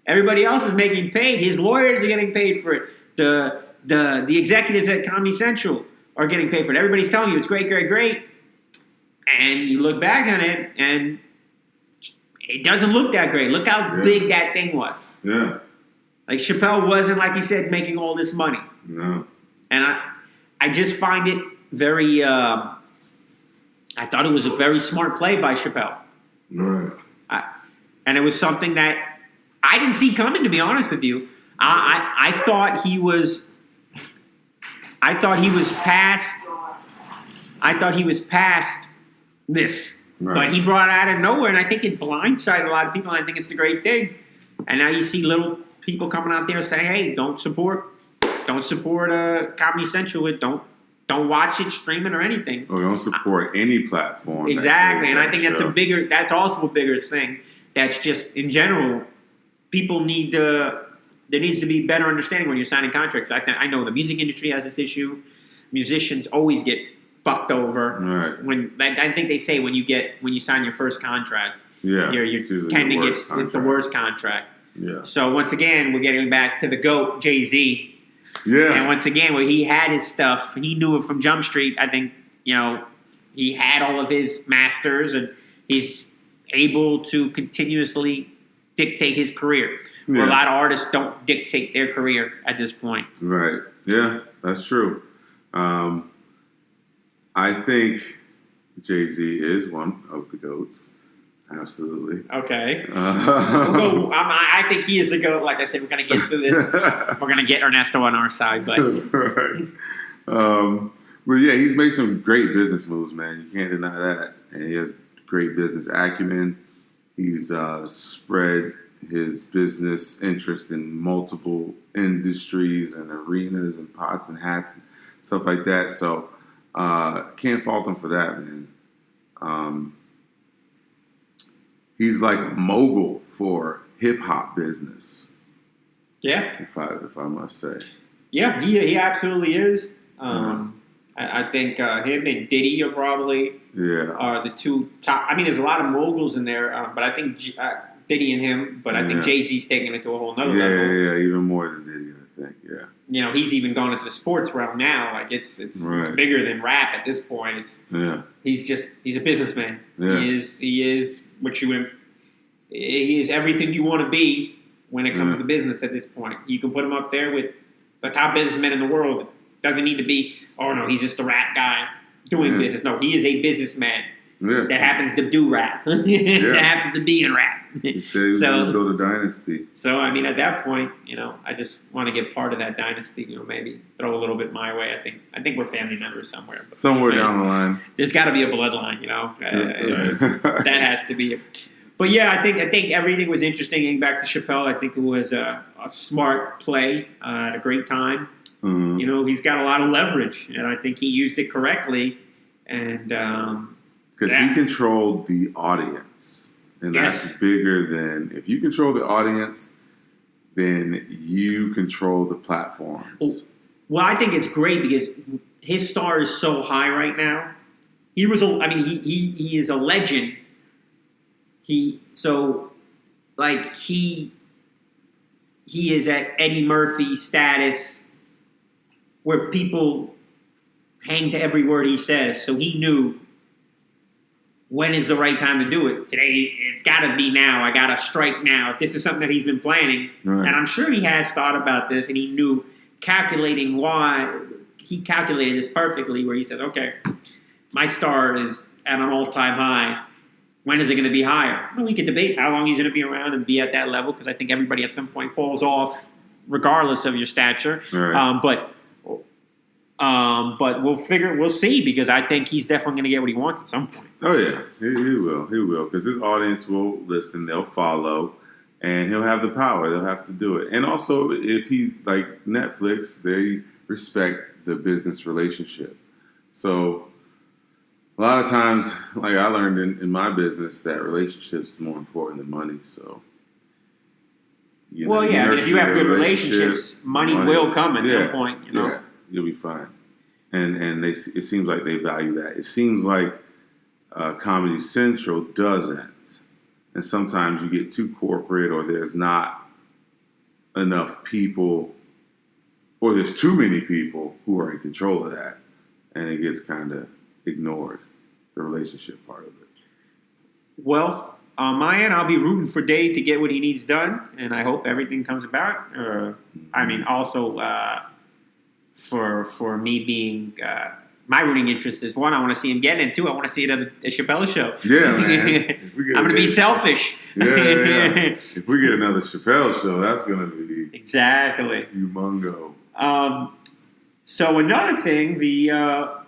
[SPEAKER 1] Everybody else is making paid. His lawyers are getting paid for it. The executives at Comedy Central are getting paid for it. Everybody's telling you it's great, great, great. And you look back on it, and it doesn't look that great. Look how big that thing was.
[SPEAKER 2] Yeah.
[SPEAKER 1] Like, Chappelle wasn't, like he said, making all this money.
[SPEAKER 2] No.
[SPEAKER 1] And I just find it very, I thought it was a very smart play by Chappelle.
[SPEAKER 2] Right.
[SPEAKER 1] And it was something that I didn't see coming, to be honest with you. I thought he was past this. Right. But he brought it out of nowhere, and I think it blindsided a lot of people, and I think it's a great thing. And now you see little people coming out there saying, hey, don't support Comedy Central. Don't watch it, stream it, or anything.
[SPEAKER 2] Or don't support any platform.
[SPEAKER 1] Exactly, and I think that's also a bigger thing. That's just, in general, there needs to be better understanding when you're signing contracts. I know the music industry has this issue. Musicians always get fucked over.
[SPEAKER 2] Right.
[SPEAKER 1] I think they say when you sign your first contract,
[SPEAKER 2] you
[SPEAKER 1] tend to get it's the worst contract.
[SPEAKER 2] Yeah.
[SPEAKER 1] So once again, we're getting back to the GOAT, Jay-Z.
[SPEAKER 2] Yeah.
[SPEAKER 1] And once again, when he had his stuff, he knew it from Jump Street. I think, he had all of his masters, and he's able to continuously dictate his career.
[SPEAKER 2] Yeah.
[SPEAKER 1] Where a lot of artists don't dictate their career at this point.
[SPEAKER 2] Right. Yeah, that's true. I think Jay-Z is one of the GOATs. Absolutely.
[SPEAKER 1] Okay. I think he is the GOAT. Like I said, we're going to get to this. We're going to get Ernesto on our side. But
[SPEAKER 2] right. But yeah, he's made some great business moves, man. You can't deny that. And he has great business acumen. He's spread his business interest in multiple industries and arenas and pots and hats and stuff like that. So can't fault him for that, man. He's like a mogul for hip hop business.
[SPEAKER 1] Yeah,
[SPEAKER 2] if I must say.
[SPEAKER 1] Yeah, he absolutely is. I think him and Diddy are probably are the two top. I mean, there's a lot of moguls in there, but I think Diddy and him. But I think Jay-Z's taking it to a whole nother level.
[SPEAKER 2] Yeah, even more than Diddy, I think. Yeah.
[SPEAKER 1] He's even gone into the sports realm now. Like it's bigger than rap at this point. He's a businessman.
[SPEAKER 2] Yeah.
[SPEAKER 1] He is he is everything you want to be when it comes to business at this point. You can put him up there with the top businessman in the world. It doesn't need to be, oh no, he's just a rap guy doing business. No, he is a businessman that happens to do rap. That happens to be in rap.
[SPEAKER 2] He said he was going to build a dynasty.
[SPEAKER 1] So, I mean, at that point, I just want to get part of that dynasty. Maybe throw a little bit my way. I think we're family members somewhere.
[SPEAKER 2] Somewhere down the line.
[SPEAKER 1] There's got to be a bloodline, that has to be it. But yeah, I think everything was interesting. Getting back to Chappelle, I think it was a smart play at a great time. Mm-hmm. He's got a lot of leverage, and I think he used it correctly. And
[SPEAKER 2] because he controlled the audience, and that's bigger than if you control the audience, then you control the platforms.
[SPEAKER 1] Well, I think it's great because his star is so high right now. He is a legend. He is at Eddie Murphy status where people hang to every word he says. So he knew when is the right time to do it. Today, it's got to be now. I got to strike now. If this is something that he's been planning, and I'm sure he has thought about this, and he knew calculating why. He calculated this perfectly where he says, okay, my star is at an all-time high. When is it going to be higher? Well, we could debate how long he's going to be around and be at that level because I think everybody at some point falls off regardless of your stature. Right. But we'll see because I think he's definitely going to get what he wants at some point.
[SPEAKER 2] Oh, yeah. He will because his audience will listen. They'll follow. And he'll have the power. They'll have to do it. And also, if he, like Netflix, they respect the business relationship. So a lot of times, like I learned in my business, that relationships is more important than money. So,
[SPEAKER 1] if you have good relationships, money will come at some point.
[SPEAKER 2] Yeah, you'll be fine. And it seems like they value that. It seems like Comedy Central doesn't. And sometimes you get too corporate, or there's not enough people, or there's too many people who are in control of that, and it gets kind of ignored, the relationship part of it.
[SPEAKER 1] Well, on my end, I'll be rooting for Dave to get what he needs done, and I hope everything comes about. I mean, also for me being my rooting interest is one, I want to see him get in. Two, I want to see it at a Chappelle show.
[SPEAKER 2] Yeah, man.
[SPEAKER 1] I'm going to be selfish.
[SPEAKER 2] Yeah. If we get another Chappelle show, that's going to be
[SPEAKER 1] exactly
[SPEAKER 2] humongo.
[SPEAKER 1] So another thing, the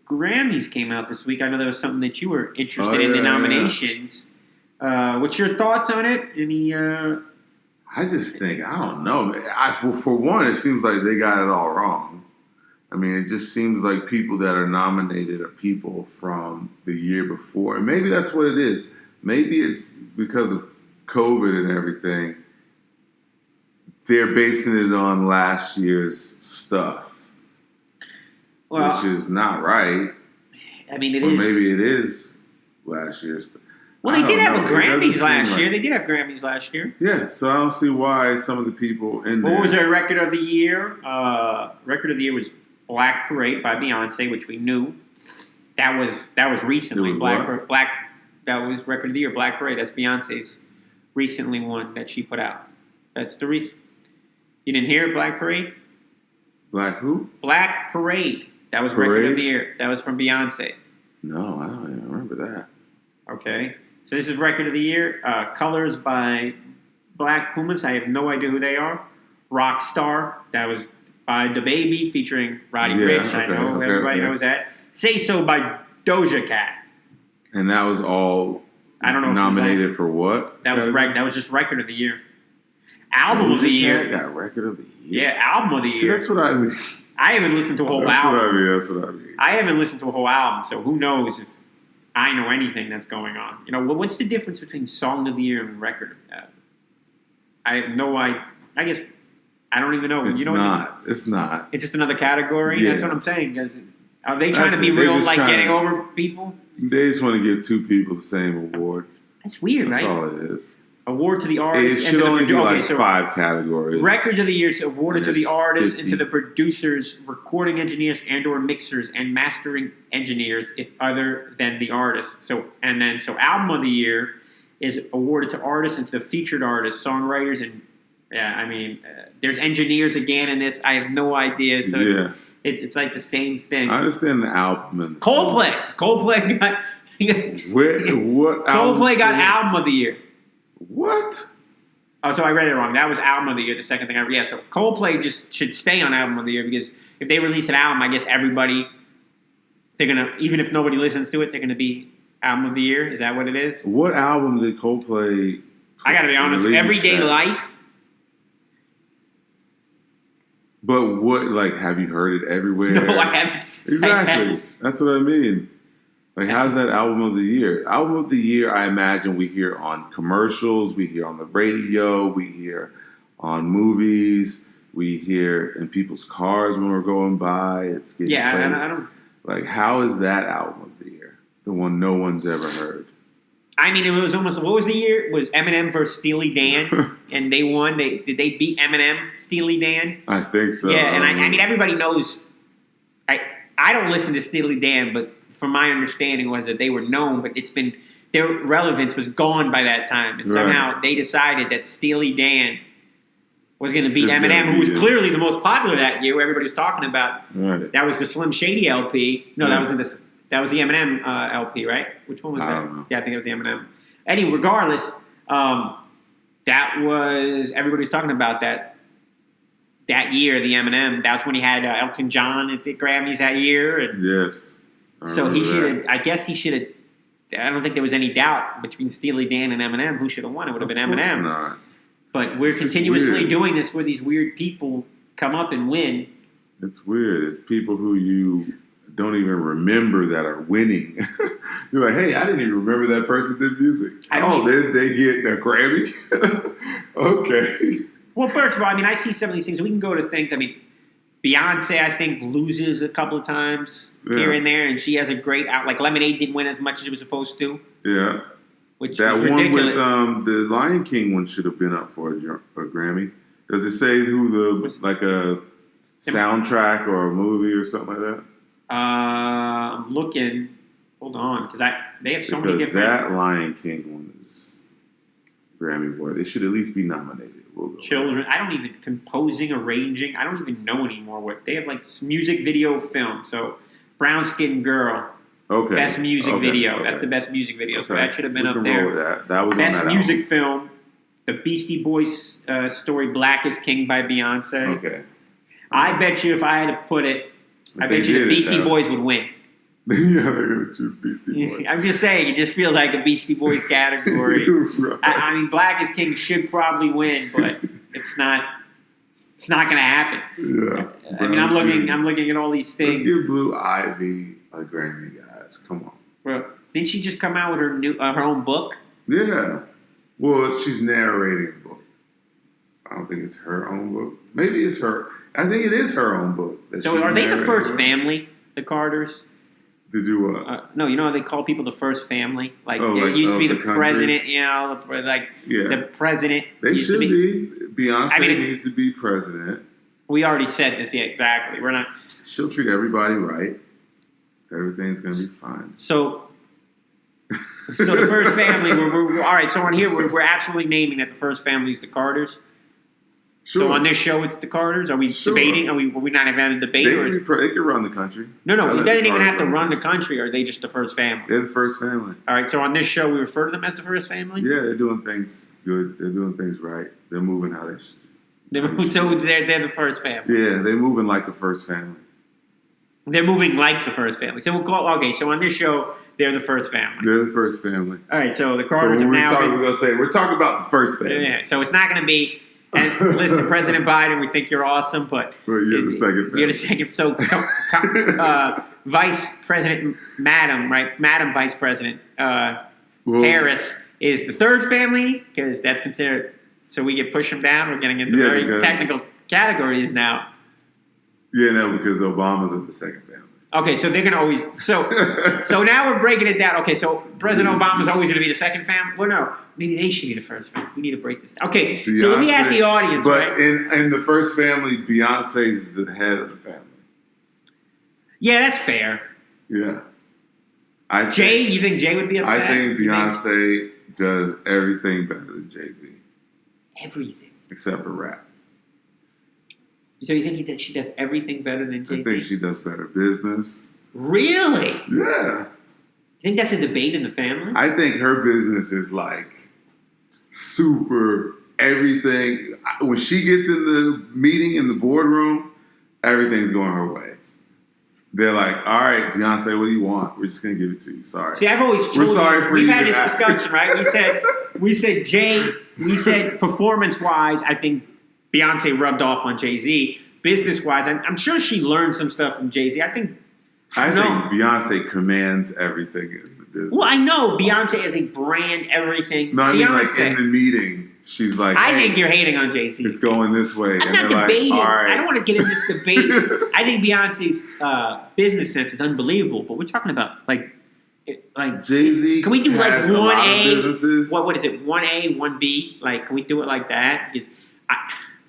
[SPEAKER 1] Grammys came out this week. I know that was something that you were interested in, the nominations. Yeah. What's your thoughts on it? Any?
[SPEAKER 2] I just think, I don't know. For one, it seems like they got it all wrong. I mean, it just seems like people that are nominated are people from the year before. And maybe that's what it is. Maybe it's because of COVID and everything. They're basing it on last year's stuff. Well, which is not right.
[SPEAKER 1] I mean, it
[SPEAKER 2] or
[SPEAKER 1] is.
[SPEAKER 2] Maybe it is last year's stuff.
[SPEAKER 1] Well, they did have a Grammys last year. They did have Grammys last year.
[SPEAKER 2] Yeah, so I don't see why some of the people in there.
[SPEAKER 1] What was their record of the year? Record of the year was Black Parade by Beyonce, which we knew. That was recently. That was record of the year, Black Parade. That's Beyonce's recently one that she put out. That's the reason. You didn't hear Black Parade?
[SPEAKER 2] Black who?
[SPEAKER 1] Black Parade. That was record of the year. That was from Beyonce.
[SPEAKER 2] No, I don't even remember that.
[SPEAKER 1] Okay. So this is record of the year. Colors by Black Pumas. I have no idea who they are. Rockstar. That was by DaBaby featuring Roddy Ricch. I know everybody knows that. Say So by Doja Cat.
[SPEAKER 2] And that was all. I don't know. Nominated for what?
[SPEAKER 1] That was just record of the year. Album of the year.
[SPEAKER 2] Got record of the year.
[SPEAKER 1] Yeah, album of the year.
[SPEAKER 2] See, that's what I mean.
[SPEAKER 1] I haven't listened to a whole album.
[SPEAKER 2] That's what I mean.
[SPEAKER 1] I haven't listened to a whole album, so who knows if I know anything that's going on. You know, what's the difference between song of the year and record? I have no idea. I guess I don't even know.
[SPEAKER 2] It's not. It's not.
[SPEAKER 1] It's just another category.
[SPEAKER 2] Yeah.
[SPEAKER 1] That's what I'm saying. Are they trying to be real, like getting over people?
[SPEAKER 2] They just want to give two people the same award.
[SPEAKER 1] That's weird, right?
[SPEAKER 2] That's all it is.
[SPEAKER 1] Award to the artist.
[SPEAKER 2] It should only be like 5 categories.
[SPEAKER 1] Records of the year is awarded to the artists and to the producers, recording engineers, and/or mixers and mastering engineers, if other than the artist. So album of the year is awarded to artists and to the featured artists, songwriters, and there's engineers again in this. I have no idea. So it's like the same thing.
[SPEAKER 2] I understand the album and the
[SPEAKER 1] Coldplay.
[SPEAKER 2] song.
[SPEAKER 1] Coldplay got
[SPEAKER 2] what?
[SPEAKER 1] Coldplay got album of the year.
[SPEAKER 2] What?
[SPEAKER 1] Oh, so I read it wrong. That was album of the year. The second thing I read. Yeah, so Coldplay just should stay on album of the year because if they release an album, I guess everybody, they're gonna, even if nobody listens to it, they're gonna be album of the year. Is that what it is?
[SPEAKER 2] What album did Coldplay?
[SPEAKER 1] I gotta be honest. Everyday Life.
[SPEAKER 2] But what? Like, have you heard it everywhere?
[SPEAKER 1] No, I haven't.
[SPEAKER 2] Exactly. That's what I mean. Like, how's that album of the year? Album of the year, I imagine we hear on commercials, we hear on the radio, we hear on movies, we hear in people's cars when we're going by. It's getting played.
[SPEAKER 1] I don't.
[SPEAKER 2] Like, how is that album of the year? The one no one's ever heard.
[SPEAKER 1] I mean, it was almost. What was the year? It was Eminem versus Steely Dan, and they won. Did they beat Eminem, Steely Dan?
[SPEAKER 2] I think so.
[SPEAKER 1] Yeah, and I mean, everybody knows. I don't listen to Steely Dan, but from my understanding was that they were known, but their relevance was gone by that time, and somehow they decided that Steely Dan was going to beat Eminem, who was clearly the most popular that year. Who everybody was talking about. Right. That was the Slim Shady LP. No, that was That was the Eminem LP, right? Which one was that?
[SPEAKER 2] I don't know.
[SPEAKER 1] Yeah, I think it was the Eminem. Anyway, regardless, that was everybody's talking about that year, the Eminem. That's when he had Elton John at the Grammys that year. And
[SPEAKER 2] yes.
[SPEAKER 1] So he should have. I guess he should have. I don't think there was any doubt between Steely Dan and Eminem who should have won. It would have been Eminem.
[SPEAKER 2] Not.
[SPEAKER 1] But we're continuously doing this where these weird people come up and win.
[SPEAKER 2] It's weird. It's people who you don't even remember that are winning. You're like, hey, I didn't even remember that person did music. They get a Grammy? Okay.
[SPEAKER 1] Well, first of all, I mean, I see some of these things. We can go to things. I mean, Beyonce, I think, loses a couple of times here and there, and she has a great out. Like Lemonade didn't win as much as it was supposed to.
[SPEAKER 2] Yeah.
[SPEAKER 1] Which
[SPEAKER 2] that
[SPEAKER 1] was
[SPEAKER 2] one
[SPEAKER 1] ridiculous.
[SPEAKER 2] with the Lion King one should have been up for a Grammy. Does it say who like a soundtrack or a movie or something like that?
[SPEAKER 1] I'm looking. Hold on, because they have so many different.
[SPEAKER 2] That Lion King one is Grammy worthy. It should at least be nominated.
[SPEAKER 1] Children. I don't even composing, arranging. I don't even know anymore what they have. Like music video film. So Brown Skin Girl.
[SPEAKER 2] Okay.
[SPEAKER 1] Best music video.
[SPEAKER 2] Okay.
[SPEAKER 1] That's the best music video.
[SPEAKER 2] Okay.
[SPEAKER 1] So that should have been
[SPEAKER 2] we
[SPEAKER 1] up there.
[SPEAKER 2] That was
[SPEAKER 1] best
[SPEAKER 2] on that
[SPEAKER 1] music
[SPEAKER 2] album.
[SPEAKER 1] film. The Beastie Boys story "Black is King" by Beyonce.
[SPEAKER 2] Okay.
[SPEAKER 1] I bet you if I had to put it, I bet you the Beastie Boys would win.
[SPEAKER 2] Yeah, they're gonna choose Beastie Boys.
[SPEAKER 1] I'm just saying, it just feels like a Beastie Boys category.
[SPEAKER 2] Right.
[SPEAKER 1] I mean, Black is King should probably win, but it's not. It's not going to happen.
[SPEAKER 2] Yeah.
[SPEAKER 1] I mean, I'm looking at all these things.
[SPEAKER 2] Let's give Blue Ivy a Grammy, guys. Come on.
[SPEAKER 1] Well, didn't she just come out with her own book?
[SPEAKER 2] Yeah. Well, she's narrating a book. I don't think it's her own book. Maybe it's her. I think it is her own book.
[SPEAKER 1] So are they the first family, the Carters?
[SPEAKER 2] To do what?
[SPEAKER 1] No, you know how they call people the first family? Like, it
[SPEAKER 2] like,
[SPEAKER 1] used to be the
[SPEAKER 2] country?
[SPEAKER 1] president, you know, the president.
[SPEAKER 2] They should be. Beyonce needs to be president.
[SPEAKER 1] We already said this, yeah, exactly. We're not.
[SPEAKER 2] She'll treat everybody right. Everything's going to be fine.
[SPEAKER 1] So the first family, we're all right, so on here, we're absolutely naming that the first family is the Carters.
[SPEAKER 2] Sure.
[SPEAKER 1] So on this show, it's the Carters. Are we debating? Are we not having a debate?
[SPEAKER 2] They can run the country.
[SPEAKER 1] No, it doesn't even have to run the country. Or are they just the first family?
[SPEAKER 2] They're the first family.
[SPEAKER 1] All right, so on this show, we refer to them as the first family?
[SPEAKER 2] Yeah, they're doing things good. They're doing things right. They're moving how they should.
[SPEAKER 1] So they're the first family.
[SPEAKER 2] Yeah, they're moving like a first family.
[SPEAKER 1] They're moving like the first family. So we'll call, okay, so on this show, they're the first family.
[SPEAKER 2] They're the first family.
[SPEAKER 1] All right, so the Carters have now
[SPEAKER 2] we're going to say, we're talking about the first family.
[SPEAKER 1] Yeah, so it's not going to be, and listen, President Biden, we think you're awesome, but
[SPEAKER 2] you're the second family.
[SPEAKER 1] You're the second. So Vice President, Madam Vice President Harris is the third family, because that's considered, so we get pushed them down. We're getting into very technical categories now.
[SPEAKER 2] Yeah, no, because the Obamas are the second family.
[SPEAKER 1] Okay, so they're going to always... So now we're breaking it down. Okay, so President Obama's always going to be the second family? Well, no. Maybe they should be the first family. We need to break this down. Okay, Beyonce, so let me ask the audience,
[SPEAKER 2] but in the first family, Beyonce's the head of the family.
[SPEAKER 1] Yeah, that's fair.
[SPEAKER 2] Yeah.
[SPEAKER 1] You think Jay would be upset?
[SPEAKER 2] I think Beyonce does everything better than Jay-Z.
[SPEAKER 1] Everything?
[SPEAKER 2] Except for rap.
[SPEAKER 1] So you think that she does everything better than Jay-Z?
[SPEAKER 2] I think she does better business.
[SPEAKER 1] Really?
[SPEAKER 2] Yeah.
[SPEAKER 1] You think that's a debate in the family?
[SPEAKER 2] I think her business is like super everything. When she gets in the meeting in the boardroom, everything's going her way. They're like, all right, Beyonce, what do you want? We're just going to give it to you. Sorry.
[SPEAKER 1] See, I've always told we've had this discussion, right? We said performance-wise, I think Beyonce rubbed off on Jay-Z. Business-wise, I'm sure she learned some stuff from Jay-Z. I think
[SPEAKER 2] Beyonce commands everything in the business.
[SPEAKER 1] Well, I know Beyonce is a brand, everything.
[SPEAKER 2] No, I mean, like in the meeting, she's like,
[SPEAKER 1] I think you're hating on Jay-Z.
[SPEAKER 2] It's going this way.
[SPEAKER 1] I'm not debating.
[SPEAKER 2] Like, all right.
[SPEAKER 1] I don't want to get in this debate. I think Beyonce's business sense is unbelievable, but we're talking about like
[SPEAKER 2] Jay-Z.
[SPEAKER 1] Can we do like
[SPEAKER 2] 1A?
[SPEAKER 1] What is it? 1A, 1B? Like, can we do it like that?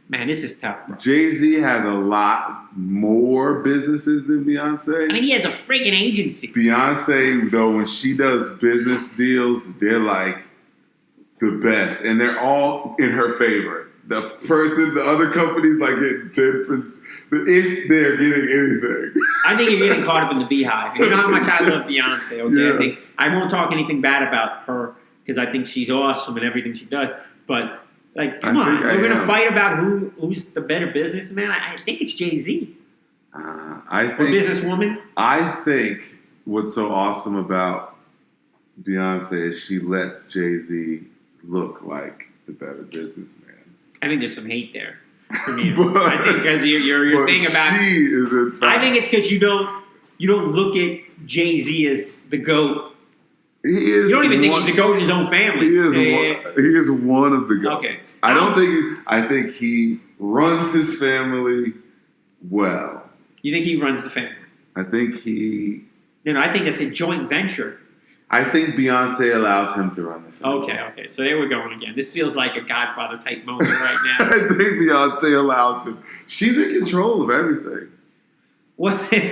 [SPEAKER 1] Man, this is tough, bro.
[SPEAKER 2] Jay-Z has a lot more businesses than Beyonce.
[SPEAKER 1] I mean, he has a freaking agency.
[SPEAKER 2] Beyonce, though, when she does business deals, they're like the best, and they're all in her favor. The other companies like getting 10%, if they're getting anything.
[SPEAKER 1] I think you're getting caught up in the beehive. You know how much I love Beyonce, okay? Yeah. I won't talk anything bad about her because I think she's awesome in everything she does, but like, come on, we're going to fight about who's the better businessman? I think it's Jay-Z. Or businesswoman?
[SPEAKER 2] I think what's so awesome about Beyonce is she lets Jay-Z look like the better businessman.
[SPEAKER 1] I think there's some hate there from you. I think because your thing about
[SPEAKER 2] she is in fact,
[SPEAKER 1] I think it's because you don't look at Jay-Z as the GOAT.
[SPEAKER 2] He is.
[SPEAKER 1] You don't even think he's the GOAT in his own family.
[SPEAKER 2] He is one of the GOATs. Okay. I think he runs his family well.
[SPEAKER 1] You think he runs the family?
[SPEAKER 2] I think he...
[SPEAKER 1] I think it's a joint venture.
[SPEAKER 2] I think Beyonce allows him to run the family.
[SPEAKER 1] Okay. So there we're going again. This feels like a Godfather type moment right now.
[SPEAKER 2] I think Beyonce allows him. She's in control of everything.
[SPEAKER 1] What? This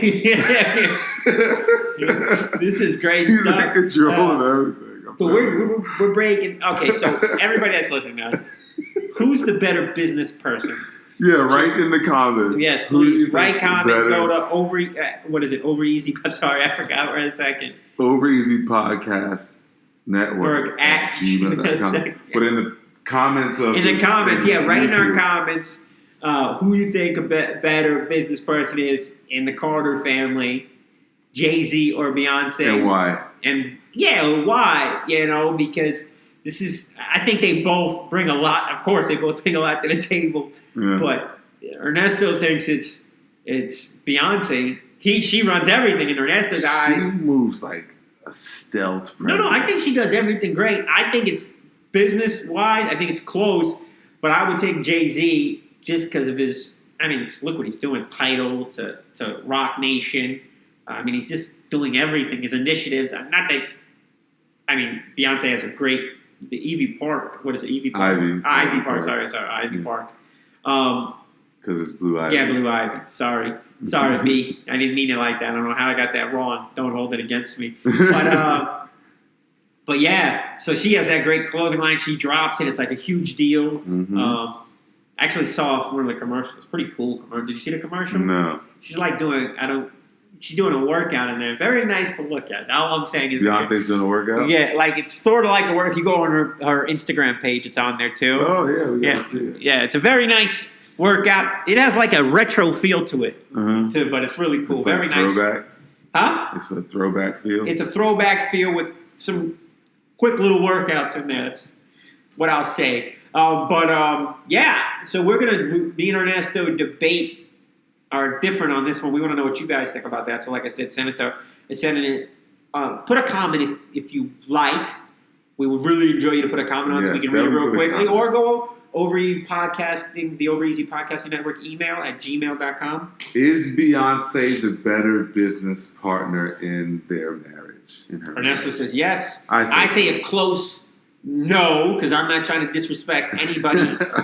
[SPEAKER 1] is great
[SPEAKER 2] She's
[SPEAKER 1] stuff.
[SPEAKER 2] in control of everything.
[SPEAKER 1] But we're breaking. Okay, so everybody that's listening to us, who's the better business person?
[SPEAKER 2] Yeah, write in the comments.
[SPEAKER 1] Yes, please. Write comments. Go to Over Easy. Sorry, I forgot for a second.
[SPEAKER 2] Over Easy Podcast Network at gmail.com. But in the comments of
[SPEAKER 1] write in our comments who you think a better business person is in the Carter family, Jay-Z or Beyonce,
[SPEAKER 2] and why?
[SPEAKER 1] And why? Because this is. I think they both bring a lot. Of course, they both bring a lot to the table. Yeah. But Ernesto thinks it's Beyonce. She runs everything in Ernesto's eyes.
[SPEAKER 2] She moves like a stealth president.
[SPEAKER 1] No, I think she does everything great. I think it's business-wise, I think it's close. But I would take Jay-Z just because of his... I mean, look what he's doing. Tidal to Rock Nation. I mean, he's just doing everything. His initiatives. Not that... I mean, Beyonce has a great... The Ivy Park. What is it? Ivy Park? Ivy Park. Sorry. Ivy Park.
[SPEAKER 2] Because it's Blue Ivy.
[SPEAKER 1] Yeah, Blue Ivy. Sorry, me. I didn't mean it like that. I don't know how I got that wrong. Don't hold it against me. But yeah, so she has that great clothing line. She drops it. It's like a huge deal.
[SPEAKER 2] Mm-hmm.
[SPEAKER 1] I actually saw one of the commercials. It's pretty cool commercial. Did you see the commercial?
[SPEAKER 2] No.
[SPEAKER 1] She's like she's doing a workout in there. Very nice to look at. All I'm saying is
[SPEAKER 2] Beyonce's doing a workout?
[SPEAKER 1] Yeah, like it's sort of like a work. If you go on her Instagram page, it's on there too.
[SPEAKER 2] Oh, yeah. We gotta see it.
[SPEAKER 1] Yeah, it's a very nice workout. It has like a retro feel to it, too, but it's really cool.
[SPEAKER 2] It's
[SPEAKER 1] very
[SPEAKER 2] like
[SPEAKER 1] nice.
[SPEAKER 2] Throwback?
[SPEAKER 1] Huh?
[SPEAKER 2] It's a throwback feel?
[SPEAKER 1] It's a throwback feel with some quick little workouts in there. That's what I'll say. So we're going to, me and Ernesto, debate are different on this one. We want to know what you guys think about that. So like I said, put a comment if you like. We would really enjoy you to put a comment on so we can read it real quickly. Or go Over Easy Podcasting, the Over Easy Podcasting Network email at gmail.com.
[SPEAKER 2] Is Beyonce the better business partner in their marriage?
[SPEAKER 1] Ernesto says yes. I say a close no, because I'm not trying to disrespect anybody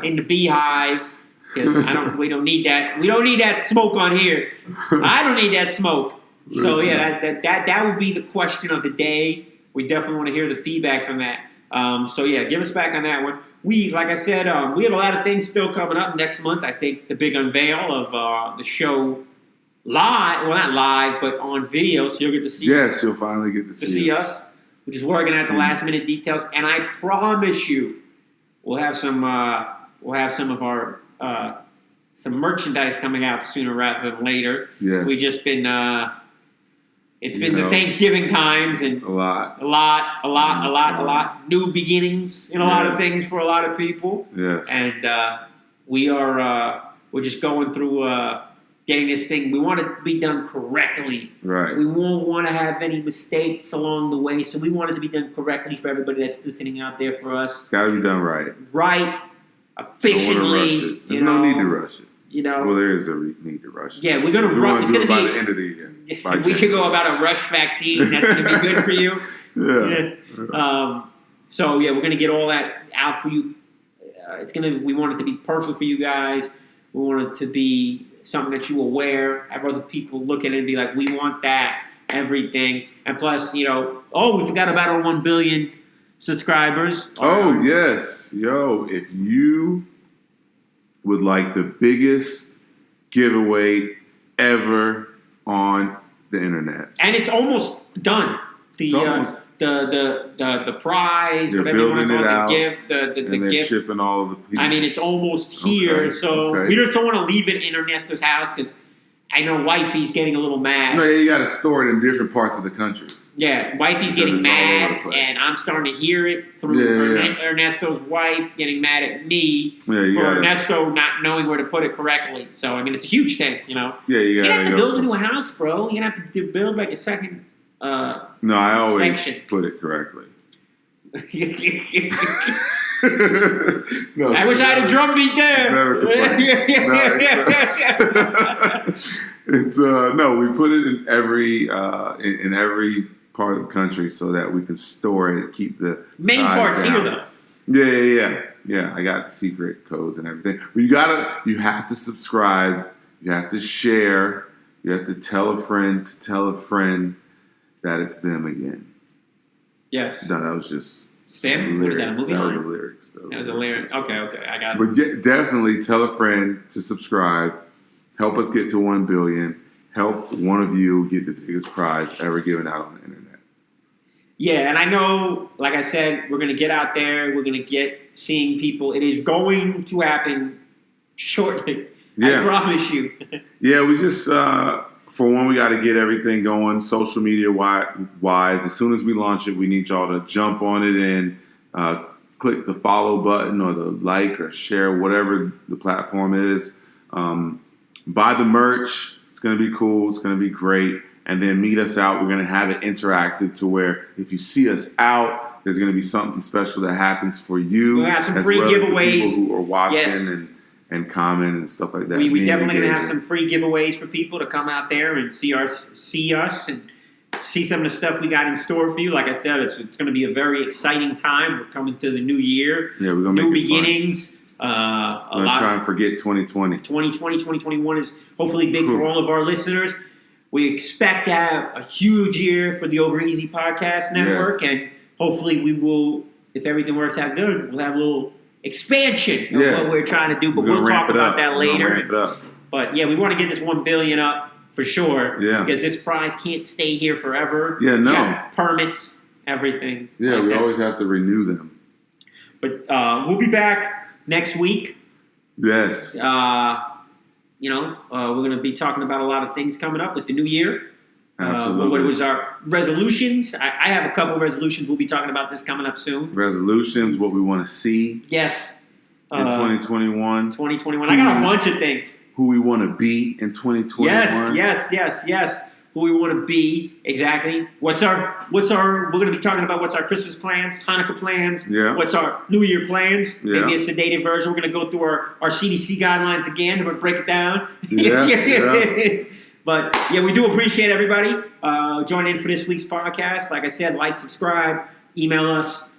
[SPEAKER 1] in the Beehive. Because we don't need that. We don't need that smoke on here. I don't need that smoke. So yeah, that would be the question of the day. We definitely want to hear the feedback from that. So yeah, give us back on that one. Like I said, we have a lot of things still coming up next month. I think the big unveil of the show live. Well, not live, but on video. So you'll get to see.
[SPEAKER 2] Yes, you'll finally get to see
[SPEAKER 1] us. We're just working out the last minute details, and I promise you, we'll have some of our. Some merchandise coming out sooner rather than later.
[SPEAKER 2] Yes.
[SPEAKER 1] We've just been it's been the Thanksgiving times and a lot. New beginnings in a lot of things for a lot of people.
[SPEAKER 2] Yes.
[SPEAKER 1] And we're just going through getting this thing. We want it to be done correctly.
[SPEAKER 2] Right.
[SPEAKER 1] We won't want to have any mistakes along the way, so we want it to be done correctly for everybody that's listening out there for us.
[SPEAKER 2] It's got to be done right.
[SPEAKER 1] Right. Efficiently.
[SPEAKER 2] There's no need to rush it.
[SPEAKER 1] Well,
[SPEAKER 2] there is a need to rush it.
[SPEAKER 1] Yeah, we're going to rush. It's going to be
[SPEAKER 2] by the end of the year.
[SPEAKER 1] We could go about a rush vaccine. That's going to be good for you.
[SPEAKER 2] Yeah.
[SPEAKER 1] So yeah, we're going to get all that out for you. We want it to be perfect for you guys. We want it to be something that you will wear. Have other people look at it and be like, we want that. Everything. And plus, we forgot about our 1 billion subscribers.
[SPEAKER 2] Oh, yes. Yo, if you would like the biggest giveaway ever on the internet.
[SPEAKER 1] And it's almost done. The prize,
[SPEAKER 2] they're
[SPEAKER 1] whatever you want to call
[SPEAKER 2] it,
[SPEAKER 1] the gift, the
[SPEAKER 2] they're
[SPEAKER 1] gift.
[SPEAKER 2] Shipping all of the pieces.
[SPEAKER 1] I mean, it's almost here, we just don't want to leave it in Ernesto's house because I know wifey's getting a little mad.
[SPEAKER 2] No, you got to store it in different parts of the country.
[SPEAKER 1] Yeah, wifey's getting mad, and I'm starting to hear it through Ernesto's wife getting mad at me for Ernesto not knowing where to put it correctly. So, I mean, it's a huge thing,
[SPEAKER 2] Yeah, you
[SPEAKER 1] have to build a new house, bro. You're going to have to build like a second
[SPEAKER 2] No, I always put it correctly.
[SPEAKER 1] No, I wish I had a drum beat there.
[SPEAKER 2] It's we put it in every part of the country so that we can store it and keep the
[SPEAKER 1] Main
[SPEAKER 2] size
[SPEAKER 1] part's
[SPEAKER 2] down.
[SPEAKER 1] here, though.
[SPEAKER 2] Yeah. I got secret codes and everything. But you have to subscribe. You have to share. You have to tell a friend to tell a friend that it's them again.
[SPEAKER 1] Yes.
[SPEAKER 2] No, that was just
[SPEAKER 1] Stan? Was that a movie
[SPEAKER 2] That
[SPEAKER 1] line?
[SPEAKER 2] was a lyrics.
[SPEAKER 1] That was a lyric. Okay, I got it.
[SPEAKER 2] But definitely tell a friend to subscribe. Help us get to 1 billion. Help one of you get the biggest prize ever given out on the internet.
[SPEAKER 1] Yeah, and I know, like I said, we're going to get out there. We're going to get seeing people. It is going to happen shortly.
[SPEAKER 2] Yeah.
[SPEAKER 1] I promise you.
[SPEAKER 2] Yeah, we just, for one, we got to get everything going social media wise. As soon as we launch it, we need y'all to jump on it and click the follow button or the like or share, whatever the platform is. Buy the merch. It's going to be cool. It's going to be great. And then meet us out. We're going to have it interactive to where if you see us out, there's going to be something special that happens for you.
[SPEAKER 1] We'll have some
[SPEAKER 2] as
[SPEAKER 1] free
[SPEAKER 2] well
[SPEAKER 1] giveaways.
[SPEAKER 2] As the people who are watching
[SPEAKER 1] Yes.
[SPEAKER 2] and comment and stuff like that.
[SPEAKER 1] We definitely going to have
[SPEAKER 2] engaging.
[SPEAKER 1] some free giveaways for people to come out there and see us and see some of the stuff we got in store for you. Like I said, it's going to be a very exciting time. We're coming to the new year.
[SPEAKER 2] Yeah, we're going to
[SPEAKER 1] new
[SPEAKER 2] make it fun.
[SPEAKER 1] beginnings.
[SPEAKER 2] We're going to try and forget 2020.
[SPEAKER 1] 2020, 2021 is hopefully big for all of our listeners. We expect to have a huge year for the Over Easy Podcast Network,
[SPEAKER 2] Yes.
[SPEAKER 1] and hopefully we will, if everything works out good, we'll have a little expansion of what we're trying to do, but we'll talk about that later.
[SPEAKER 2] Ramp it up.
[SPEAKER 1] But yeah, we want to get this 1 billion up for sure,
[SPEAKER 2] Yeah.
[SPEAKER 1] because this prize can't stay here forever.
[SPEAKER 2] Yeah, no.
[SPEAKER 1] We got permits, everything.
[SPEAKER 2] Yeah,
[SPEAKER 1] like
[SPEAKER 2] we
[SPEAKER 1] that.
[SPEAKER 2] always have to renew them.
[SPEAKER 1] But we'll be back next week.
[SPEAKER 2] Yes.
[SPEAKER 1] We're going to be talking about a lot of things coming up with the new year.
[SPEAKER 2] Absolutely.
[SPEAKER 1] What was our resolutions? I have a couple of resolutions. We'll be talking about this coming up soon.
[SPEAKER 2] Resolutions, what we want to see
[SPEAKER 1] Yes.
[SPEAKER 2] in 2021.
[SPEAKER 1] 2021. I got a bunch of things.
[SPEAKER 2] Who we want to be in 2021.
[SPEAKER 1] Yes. Who we want to be, exactly. We're going to be talking about what's our Christmas plans, Hanukkah plans,
[SPEAKER 2] Yeah.
[SPEAKER 1] what's our New Year plans,
[SPEAKER 2] Yeah.
[SPEAKER 1] maybe a sedated version. We're going to go through our CDC guidelines again. We're going to break it down.
[SPEAKER 2] Yeah.
[SPEAKER 1] But, yeah, we do appreciate everybody joining in for this week's podcast. Like I said, like, subscribe, email us,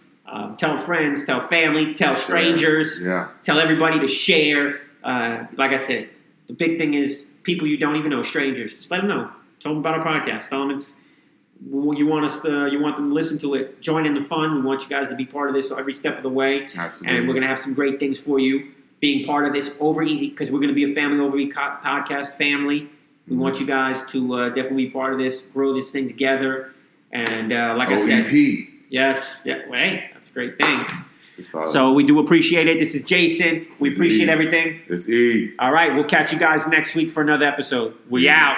[SPEAKER 1] tell friends, tell family, tell strangers, tell everybody to share. Like I said, the big thing is people you don't even know, strangers. Just let them know. Tell them about our podcast. Tell them you want them to listen to it. Join in the fun. We want you guys to be part of this every step of the way.
[SPEAKER 2] Absolutely.
[SPEAKER 1] And we're going to have some great things for you being part of this Over Easy, because we're going to be a family Over Easy podcast family. We want you guys to definitely be part of this, grow this thing together. And like I said,
[SPEAKER 2] OEP.
[SPEAKER 1] yes. Yeah, well, hey, that's a great thing.
[SPEAKER 2] So
[SPEAKER 1] So we do appreciate it. This is Jason. We
[SPEAKER 2] It's
[SPEAKER 1] appreciate
[SPEAKER 2] E.
[SPEAKER 1] everything.
[SPEAKER 2] It's E.
[SPEAKER 1] All right, we'll catch you guys next week for another episode. We out.